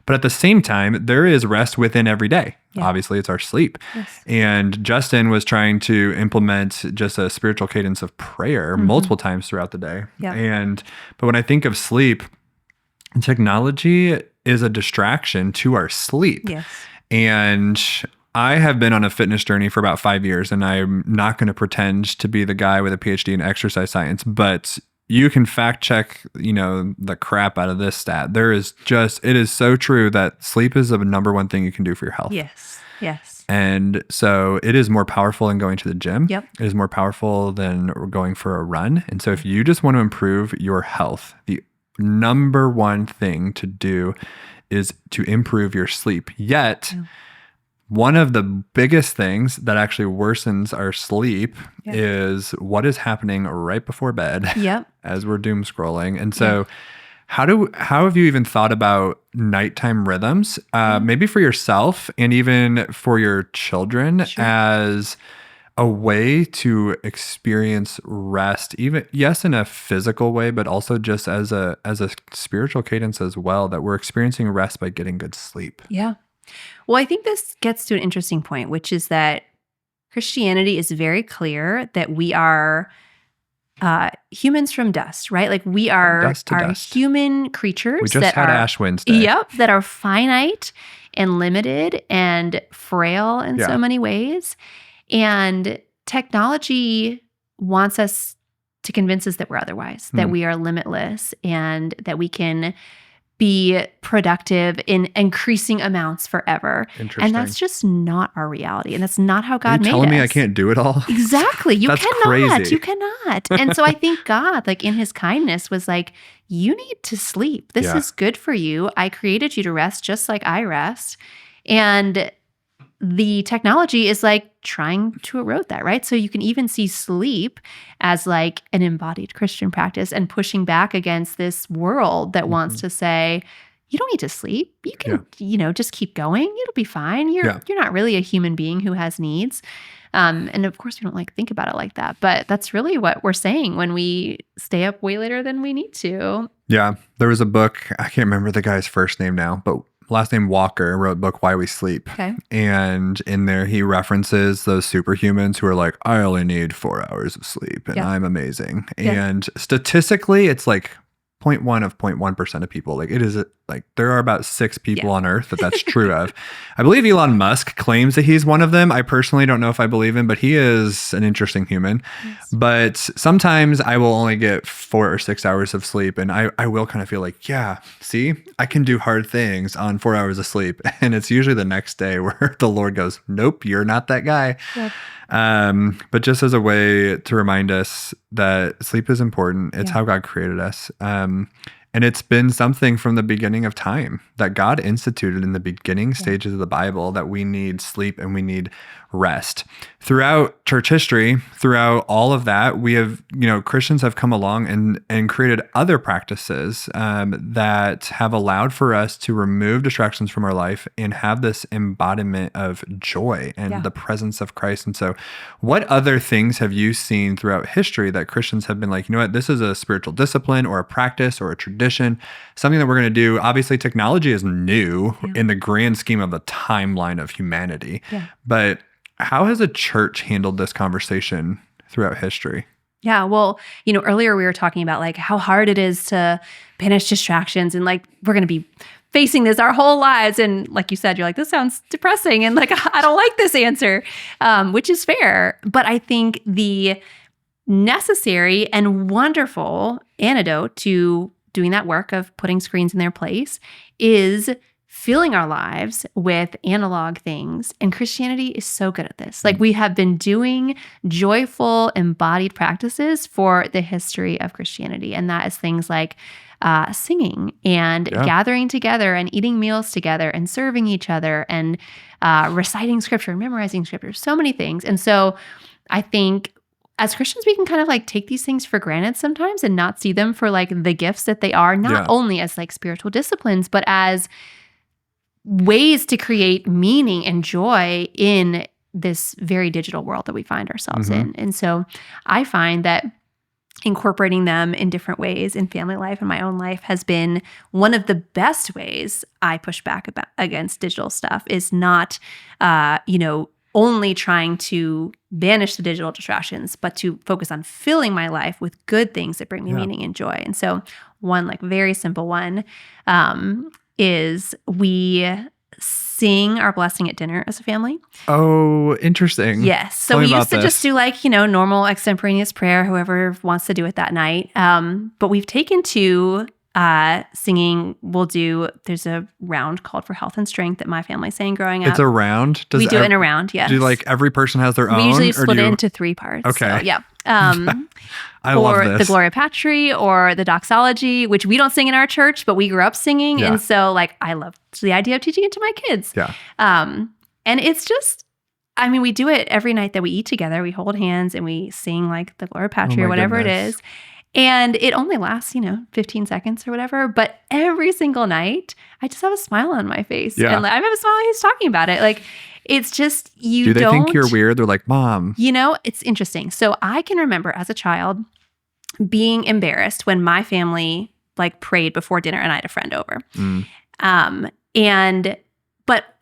But at the same time, there is rest within every day. Yeah. Obviously, it's our sleep. Yes. And Justin was trying to implement just a spiritual cadence of prayer multiple times throughout the day. Yeah. But when I think of sleep, technology is a distraction to our sleep. Yes. And I have been on a fitness journey for about 5 years, and I'm not going to pretend to be the guy with a PhD in exercise science, but you can fact check, the crap out of this stat. It is so true that sleep is the number one thing you can do for your health. Yes. Yes. And so it is more powerful than going to the gym. Yep. It is more powerful than going for a run. And so if you just want to improve your health, the number one thing to do is to improve your sleep. Yet, one of the biggest things that actually worsens our sleep is what is happening right before bed as we're doom scrolling. And so how have you even thought about nighttime rhythms, maybe for yourself and even for your children as a way to experience rest, even, in a physical way, but also just as a spiritual cadence as well, that we're experiencing rest by getting good sleep? Yeah. Well, I think this gets to an interesting point, which is that Christianity is very clear that we are humans from dust, right? Like we are human creatures. We just had Ash Wednesday. Yep, that are finite and limited and frail in so many ways. And technology wants us to convince us that we're otherwise, that we are limitless and that we can be productive in increasing amounts forever. And that's just not our reality. And that's not how God made us. Are you telling me I can't do it all? Exactly. You that's cannot. Crazy. You cannot. And so I think God, like in his kindness, was like, you need to sleep. This is good for you. I created you to rest just like I rest. And the technology is like trying to erode that, right? So you can even see sleep as like an embodied Christian practice and pushing back against this world that wants to say, you don't need to sleep. You can, just keep going. It'll be fine. You're not really a human being who has needs. And of course we don't like think about it like that, but that's really what we're saying when we stay up way later than we need to. Yeah. There was a book, I can't remember the guy's first name now, but last name Walker wrote a book, Why We Sleep. Okay. And in there, he references those superhumans who are like, I only need 4 hours of sleep and I'm amazing. And statistically, it's like 0.1% of people. Like it is like there are about 6 people on earth that's true of. I believe Elon Musk claims that he's one of them. I personally don't know if I believe him, but he is an interesting human. Yes. But sometimes I will only get 4 or 6 hours of sleep. And I will kind of feel like, see, I can do hard things on 4 hours of sleep. And it's usually the next day where the Lord goes, nope, you're not that guy. Yep. But just as a way to remind us that sleep is important. It's how God created us. And it's been something from the beginning of time that God instituted in the beginning stages of the Bible, that we need sleep and we need rest. Throughout church history, throughout all of that, we have, Christians have come along and created other practices that have allowed for us to remove distractions from our life and have this embodiment of joy and the presence of Christ. And so what other things have you seen throughout history that Christians have been like, this is a spiritual discipline or a practice or a tradition tradition, something that we're going to do. Obviously, technology is new in the grand scheme of the timeline of humanity. Yeah. But how has a church handled this conversation throughout history? Yeah. Well, earlier we were talking about like how hard it is to banish distractions, and like we're going to be facing this our whole lives. And like you said, you're like, this sounds depressing. And like, I don't like this answer, which is fair. But I think the necessary and wonderful antidote to doing that work of putting screens in their place is filling our lives with analog things. And Christianity is so good at this. Like, we have been doing joyful, embodied practices for the history of Christianity. And that is things like singing and gathering together and eating meals together and serving each other and reciting scripture, memorizing scripture, so many things. And so I think as Christians, we can kind of like take these things for granted sometimes and not see them for like the gifts that they are, not only as like spiritual disciplines, but as ways to create meaning and joy in this very digital world that we find ourselves in. And so I find that incorporating them in different ways in family life and my own life has been one of the best ways I push back against digital stuff, is not, only trying to banish the digital distractions, but to focus on filling my life with good things that bring me meaning and joy. And so one like very simple one is we sing our blessing at dinner as a family. Oh, interesting. Yes. So we used to just do like, normal extemporaneous prayer, whoever wants to do it that night. But we've taken to singing. There's a round called for health and strength that my family sang growing up. It's a round? We do it in a round, yes. Do like every person has their own? We usually split it into 3 parts. Okay. So, yeah. I love this. Or the Gloria Patri or the doxology, which we don't sing in our church, but we grew up singing. And so like I love the idea of teaching it to my kids. Yeah. And it's just, we do it every night that we eat together. We hold hands and we sing like the Gloria Patri or whatever it is. And it only lasts, 15 seconds or whatever. But every single night, I just have a smile on my face. Yeah. And I have a smile when he's talking about it. Like, it's just, Do they think you're weird? They're like, Mom. It's interesting. So I can remember as a child being embarrassed when my family like prayed before dinner and I had a friend over.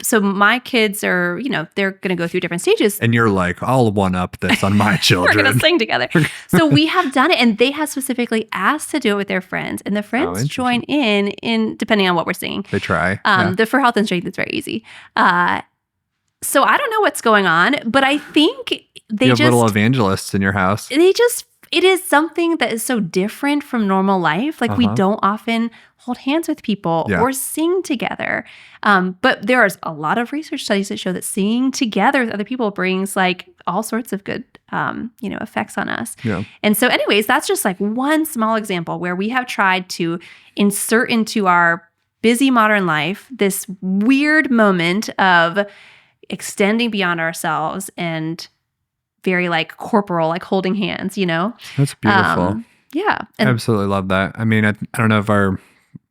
So my kids are, they're going to go through different stages. And you're like, I'll one up this on my children. We're going to sing together. So we have done it, and they have specifically asked to do it with their friends. And the friends join in depending on what we're singing. They try. The For Health and Strength is very easy. So I don't know what's going on, but I think you have little evangelists in your house. It is something that is so different from normal life. Like we don't often hold hands with people or sing together. But there's a lot of research studies that show that singing together with other people brings like all sorts of good, effects on us. Yeah. And so anyways, that's just like one small example where we have tried to insert into our busy modern life this weird moment of extending beyond ourselves and very like corporal, like holding hands, That's beautiful. Yeah. I absolutely love that. I don't know if our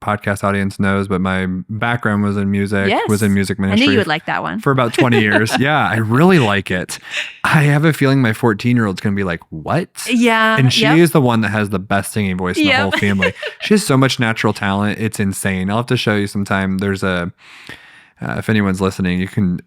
podcast audience knows, but my background was in music, was in music ministry. I knew you would like that one. For about 20 years. Yeah, I really like it. I have a feeling my 14-year-old's going to be like, what? Yeah. And she is the one that has the best singing voice in the whole family. She has so much natural talent. It's insane. I'll have to show you sometime. There's if anyone's listening,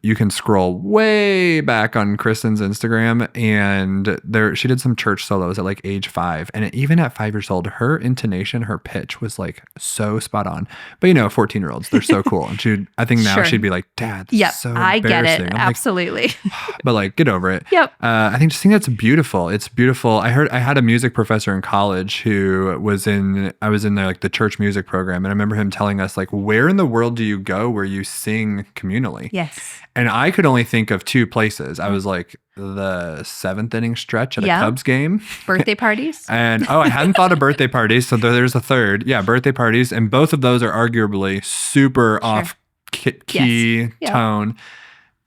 you can scroll way back on Kristen's Instagram, and she did some church solos at like age 5, and even at 5 years old, her intonation, her pitch was like so spot on. But 14-year-olds, they're so cool, and I think now she'd be like, Dad, so I get it, I'm absolutely. Like, but like, get over it. Yep. I think that's beautiful. It's beautiful. I had a music professor in college who I was in the church music program, and I remember him telling us like, where in the world do you go where you sing communally? Yes. And I could only think of 2 places. I was like the 7th inning stretch at a Cubs game. Birthday parties. And I hadn't thought of birthday parties. So there's a third. Yeah, birthday parties. And both of those are arguably super off key tone,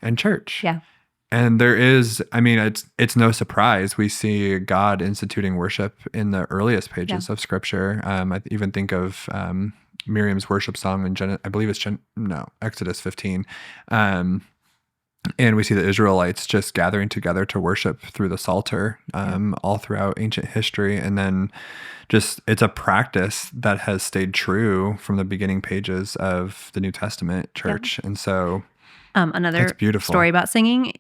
and church. Yeah. And there is, it's no surprise we see God instituting worship in the earliest pages of Scripture. I even think of Miriam's worship song in I believe it's Exodus 15. And we see the Israelites just gathering together to worship through the Psalter all throughout ancient history. And then just it's a practice that has stayed true from the beginning pages of the New Testament church. And so another story about singing.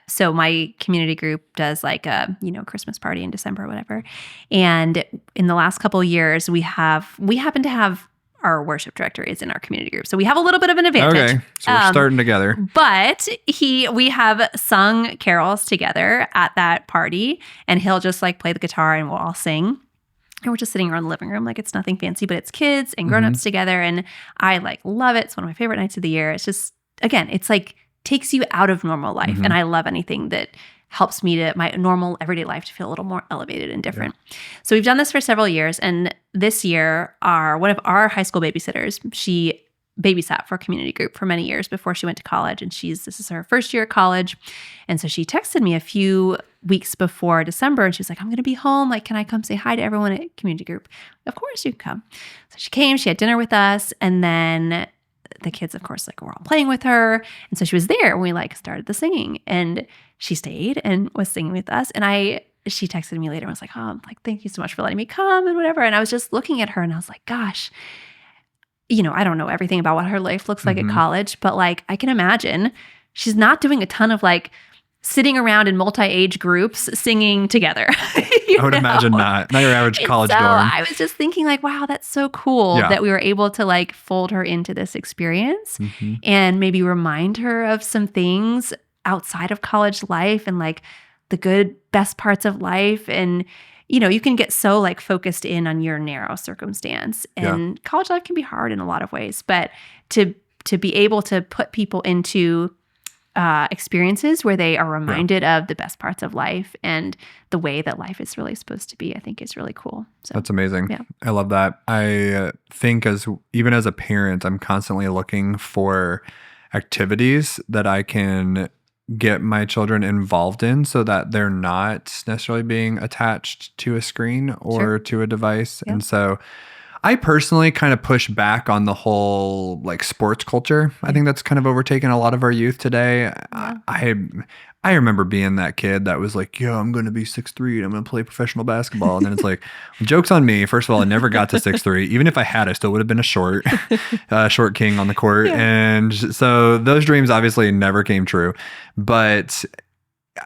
So my community group does like a, Christmas party in December or whatever. And in the last couple of years, we happen to have our worship director is in our community group. So we have a little bit of an advantage. Okay. So we're starting together. But we have sung carols together at that party, and he'll just like play the guitar and we'll all sing. And we're just sitting around the living room. Like, it's nothing fancy, but it's kids and grownups together. And I like love it. It's one of my favorite nights of the year. It's just, again, it's like takes you out of normal life. And I love anything that helps me to my normal everyday life to feel a little more elevated and different. Yeah. So we've done this for several years. And this year, one of our high school babysitters, she babysat for a community group for many years before she went to college. And this is her first year at college. And so she texted me a few weeks before December, and she was like, I'm going to be home. Like, can I come say hi to everyone at community group? Of course you can come. So she came, she had dinner with us. And then the kids, of course, like were all playing with her. And so she was there when we like started the singing, and she stayed and was singing with us. And she texted me later and was like, oh, like, thank you so much for letting me come and whatever. And I was just looking at her and I was like, gosh, I don't know everything about what her life looks like at college, but like, I can imagine she's not doing a ton of like sitting around in multi-age groups singing together. I would imagine not your average college dorm. I was just thinking like, wow, that's so cool that we were able to like fold her into this experience and maybe remind her of some things outside of college life and like the best parts of life. And, you can get so like focused in on your narrow circumstance, and college life can be hard in a lot of ways, but to be able to put people into experiences where they are reminded of the best parts of life and the way that life is really supposed to be, I think is really cool. So, that's amazing. Yeah. I love that. I think even as a parent, I'm constantly looking for activities that I can get my children involved in so that they're not necessarily being attached to a screen or to a device. Yep. And so I personally kind of push back on the whole like sports culture. I think that's kind of overtaken a lot of our youth today. Yeah. I remember being that kid that was like, yo, I'm going to be 6'3" and I'm going to play professional basketball. And then it's like, joke's on me. First of all, I never got to 6'3". Even if I had, I still would have been a short king on the court. Yeah. And so those dreams obviously never came true. But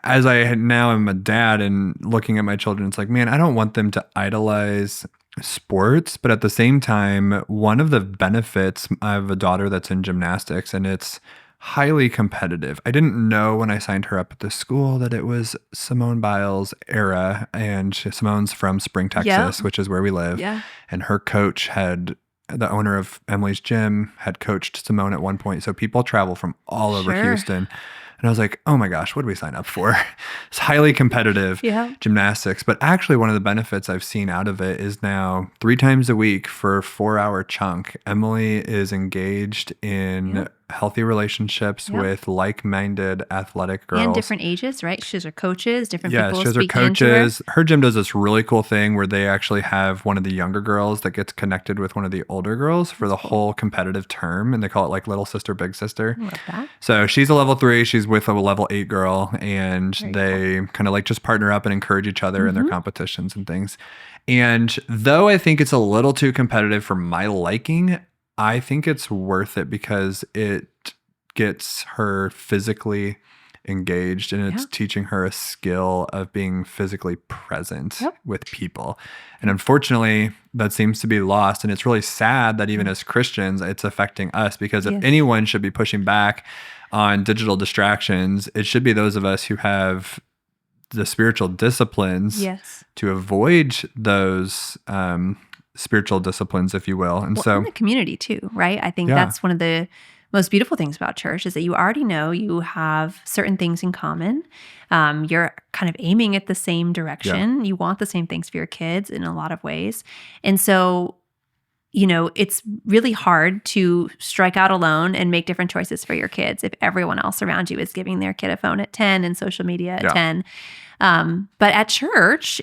as now I'm a dad and looking at my children, it's like, man, I don't want them to idolize sports. But at the same time, one of the benefits, I have a daughter that's in gymnastics, and it's highly competitive. I didn't know when I signed her up at the school that it was Simone Biles' era, and Simone's from Spring, Texas, which is where we live. Yeah. And her coach the owner of Emily's gym had coached Simone at one point. So people travel from all over Houston. And I was like, oh my gosh, what did we sign up for? It's highly competitive gymnastics. But actually one of the benefits I've seen out of it is now 3 times a week for a 4-hour chunk, Emily is engaged in healthy relationships with like-minded athletic girls. And different ages, right? She has her coaches, different people she has her coaches. Her gym does this really cool thing where they actually have one of the younger girls that gets connected with one of the older girls for the whole competitive term. And they call it like little sister, big sister. I love that. So she's a level 3. She's with a level 8 girl. And they kind of like just partner up and encourage each other in their competitions and things. And though I think it's a little too competitive for my liking, I think it's worth it because it gets her physically engaged and it's teaching her a skill of being physically present with people. And unfortunately, that seems to be lost. And it's really sad that even as Christians, it's affecting us, because if anyone should be pushing back on digital distractions, it should be those of us who have the spiritual disciplines to avoid those spiritual disciplines, if you will. And so in the community too, right? I think that's one of the most beautiful things about church is that you already know you have certain things in common. You're kind of aiming at the same direction. Yeah. You want the same things for your kids in a lot of ways. And so, it's really hard to strike out alone and make different choices for your kids if everyone else around you is giving their kid a phone at 10 and social media at 10. But at church,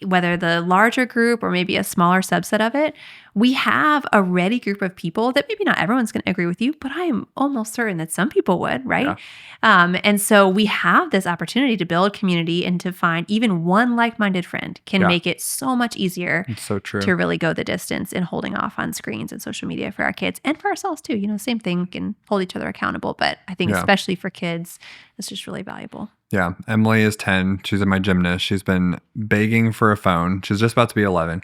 whether the larger group or maybe a smaller subset of it, we have a ready group of people that maybe not everyone's going to agree with you, but I am almost certain that some people would, right? Yeah. And so we have this opportunity to build community and to find even one like-minded friend can make it so much easier to really go the distance in holding off on screens and social media for our kids and for ourselves too. Same thing, we can hold each other accountable, but I think especially for kids, it's just really valuable. Yeah. Emily is 10. She's in my gymnast. She's been begging for a phone. She's just about to be 11.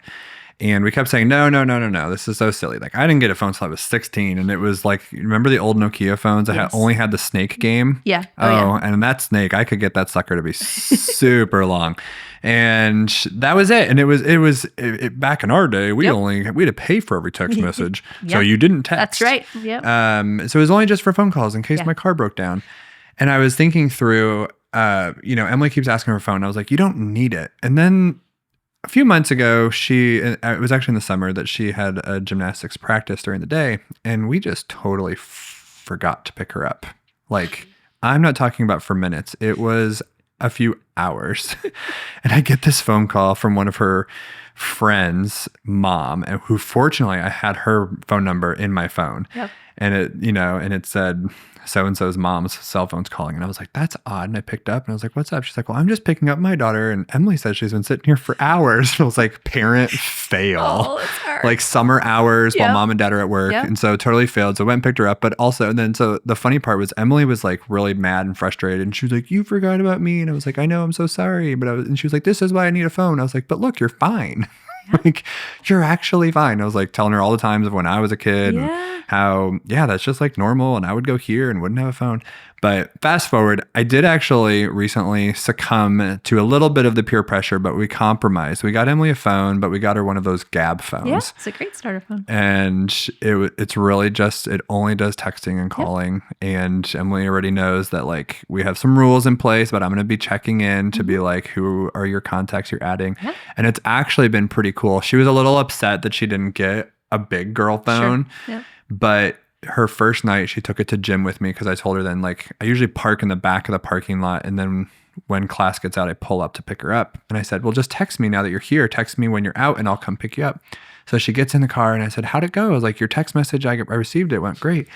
And we kept saying, no. This is so silly. Like, I didn't get a phone until I was 16. And it was like, remember the old Nokia phones that only had the snake game? Yeah. And that snake, I could get that sucker to be super long. And that was it. And it was back in our day, we had to pay for every text message. So you didn't text. That's right. Yep. So it was only just for phone calls in case my car broke down. And I was thinking through, Emily keeps asking for a phone. I was like, you don't need it. And then a few months ago, it was actually in the summer that she had a gymnastics practice during the day, and we just totally forgot to pick her up. Like, I'm not talking about for minutes. It was a few hours. And I get this phone call from one of her friends' mom, and who fortunately I had her phone number in my phone. Yep. And it said so-and-so's mom's cell phone's calling. And I was like, that's odd. And I picked up and I was like, what's up? She's like, well, I'm just picking up my daughter. And Emily says she's been sitting here for hours. And I was like, parent fail. Oh, it's hard. Like summer hours while mom and dad are at work. Yep. And so totally failed. So I went and picked her up. But also, so the funny part was Emily was like really mad and frustrated. And she was like, you forgot about me. And I was like, I know, I'm so sorry. And she was like, this is why I need a phone. I was like, but look, you're fine. Like, you're actually fine. I was like telling her all the times of when I was a kid and how, that's just like normal. And I would go here and wouldn't have a phone. But fast forward, I did actually recently succumb to a little bit of the peer pressure, but we compromised. We got Emily a phone, but we got her one of those Gab phones. Yeah, it's a great starter phone. And it's really just, it only does texting and calling. And Emily already knows that like we have some rules in place, but I'm going to be checking in to be like, who are your contacts you're adding? Yeah. And it's actually been pretty cool. She was a little upset that she didn't get a big girl phone, but her first night she took it to gym with me because I told her then like I usually park in the back of the parking lot, and then when class gets out I pull up to pick her up, and I said, well, just text me now that you're here, text me when you're out and I'll come pick you up. So she gets in the car and I said, how'd it go? I was like, your text message, I received it, went great.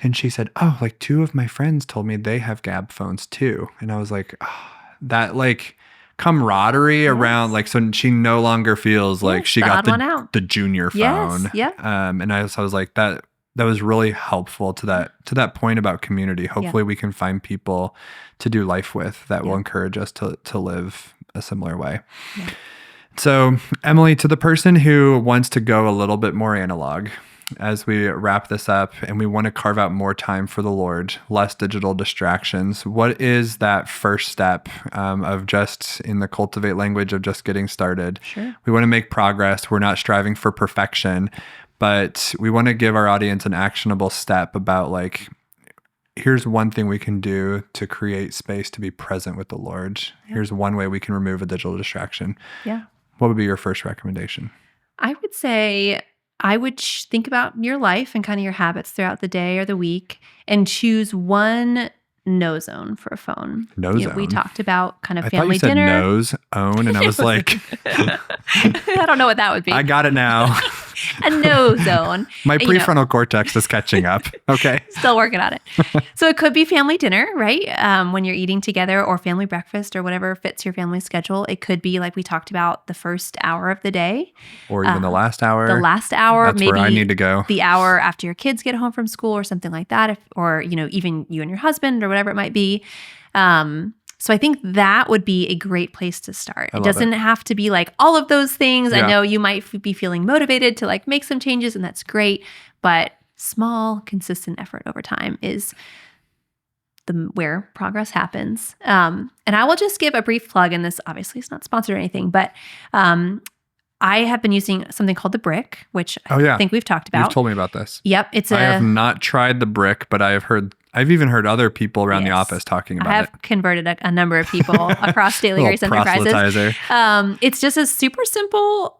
And she said, oh, like 2 of my friends told me they have Gab phones too. And I was like, oh, that like camaraderie around, like, so she no longer feels like she got the junior phone. And I was like, that was really helpful to that point about community. Hopefully we can find people to do life with that will encourage us to live a similar way. Yeah. So Emily, to the person who wants to go a little bit more analog, as we wrap this up and we want to carve out more time for the Lord, less digital distractions, what is that first step of just in the Cultivate language of just getting started? Sure. We want to make progress. We're not striving for perfection, but we want to give our audience an actionable step about like, here's one thing we can do to create space to be present with the Lord. Yeah. Here's one way we can remove a digital distraction. Yeah. What would be your first recommendation? I would say I would think about your life and kind of your habits throughout the day or the week and choose one no zone for a phone. No zone. We talked about kind of I family thought you dinner. Said nose, own, and I was like, I don't know what that would be. I got it now. A no zone. My prefrontal cortex is catching up. Okay. Still working on it. So it could be family dinner, right? When you're eating together, or family breakfast, or whatever fits your family schedule. It could be like we talked about, the first hour of the day. Or even the last hour. The last hour. That's maybe where I need to go. The hour after your kids get home from school or something like that. Or even you and your husband or whatever it might be. So I think that would be a great place to start. It doesn't have to be like all of those things. Yeah. I know you might be feeling motivated to like make some changes, and that's great. But small, consistent effort over time is where progress happens. And I will just give a brief plug, and this obviously is not sponsored or anything, but I have been using something called the Brick, which I think we've talked about. You've told me about this. Yep. I have not tried the Brick, but I've even heard other people around the office talking about it. I have converted a number of people across Daily Grace Enterprises. It's just a super simple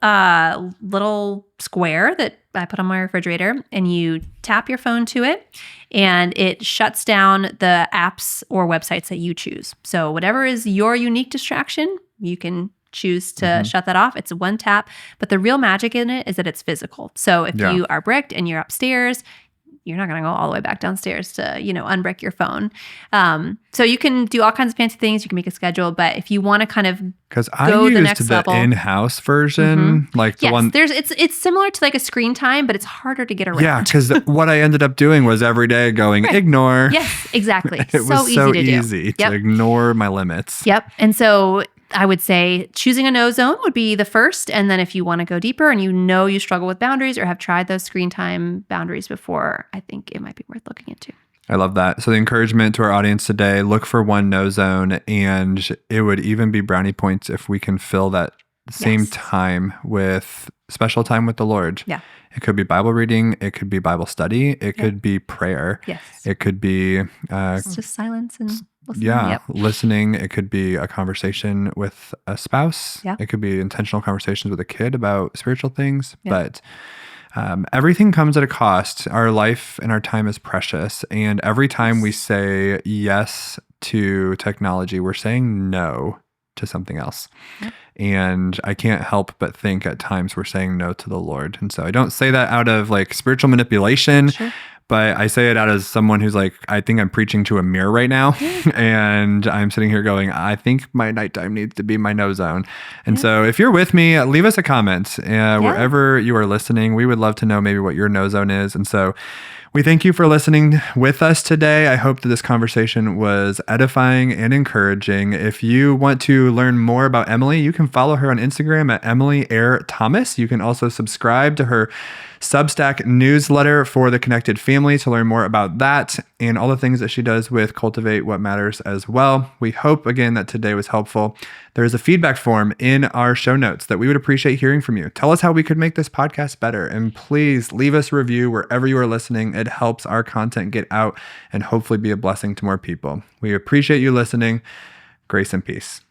little square that I put on my refrigerator, and you tap your phone to it, and it shuts down the apps or websites that you choose. So whatever is your unique distraction, you can choose to shut that off, it's one tap. But the real magic in it is that it's physical. So if you are bricked and you're upstairs, you're not going to go all the way back downstairs to, unbrick your phone. So you can do all kinds of fancy things. You can make a schedule, but if you want to kind of because I used the in-house version, like the one. It's similar to like a screen time, but it's harder to get around. Yeah, because what I ended up doing was every day going ignore. Yes, exactly. It was so easy to ignore my limits. Yep, and so I would say choosing a no zone would be the first. And then if you want to go deeper and you struggle with boundaries or have tried those screen time boundaries before, I think it might be worth looking into. I love that. So the encouragement to our audience today, look for one no zone, and it would even be brownie points if we can fill that same time with special time with the Lord. Yeah. It could be Bible reading. It could be Bible study. It could be prayer. Yes. It could be it's just silence and listening. Listening. It could be a conversation with a spouse. Yeah. It could be intentional conversations with a kid about spiritual things. Yeah. But everything comes at a cost. Our life and our time is precious. And every time we say yes to technology, we're saying no to something else. Yep. And I can't help but think at times we're saying no to the Lord. And so I don't say that out of like spiritual manipulation, but I say it out as someone who's like, I think I'm preaching to a mirror right now. And I'm sitting here going, I think my nighttime needs to be my no zone. And so if you're with me, leave us a comment wherever you are listening. We would love to know maybe what your no zone is. And so we thank you for listening with us today. I hope that this conversation was edifying and encouraging. If you want to learn more about Emily, you can follow her on Instagram at Emily Air Thomas. You can also subscribe to her Substack newsletter for the Connected Family to learn more about that and all the things that she does with Cultivate What Matters as well. We hope, again, that today was helpful. There is a feedback form in our show notes that we would appreciate hearing from you. Tell us how we could make this podcast better. And please leave us a review wherever you are listening. It helps our content get out and hopefully be a blessing to more people. We appreciate you listening. Grace and peace.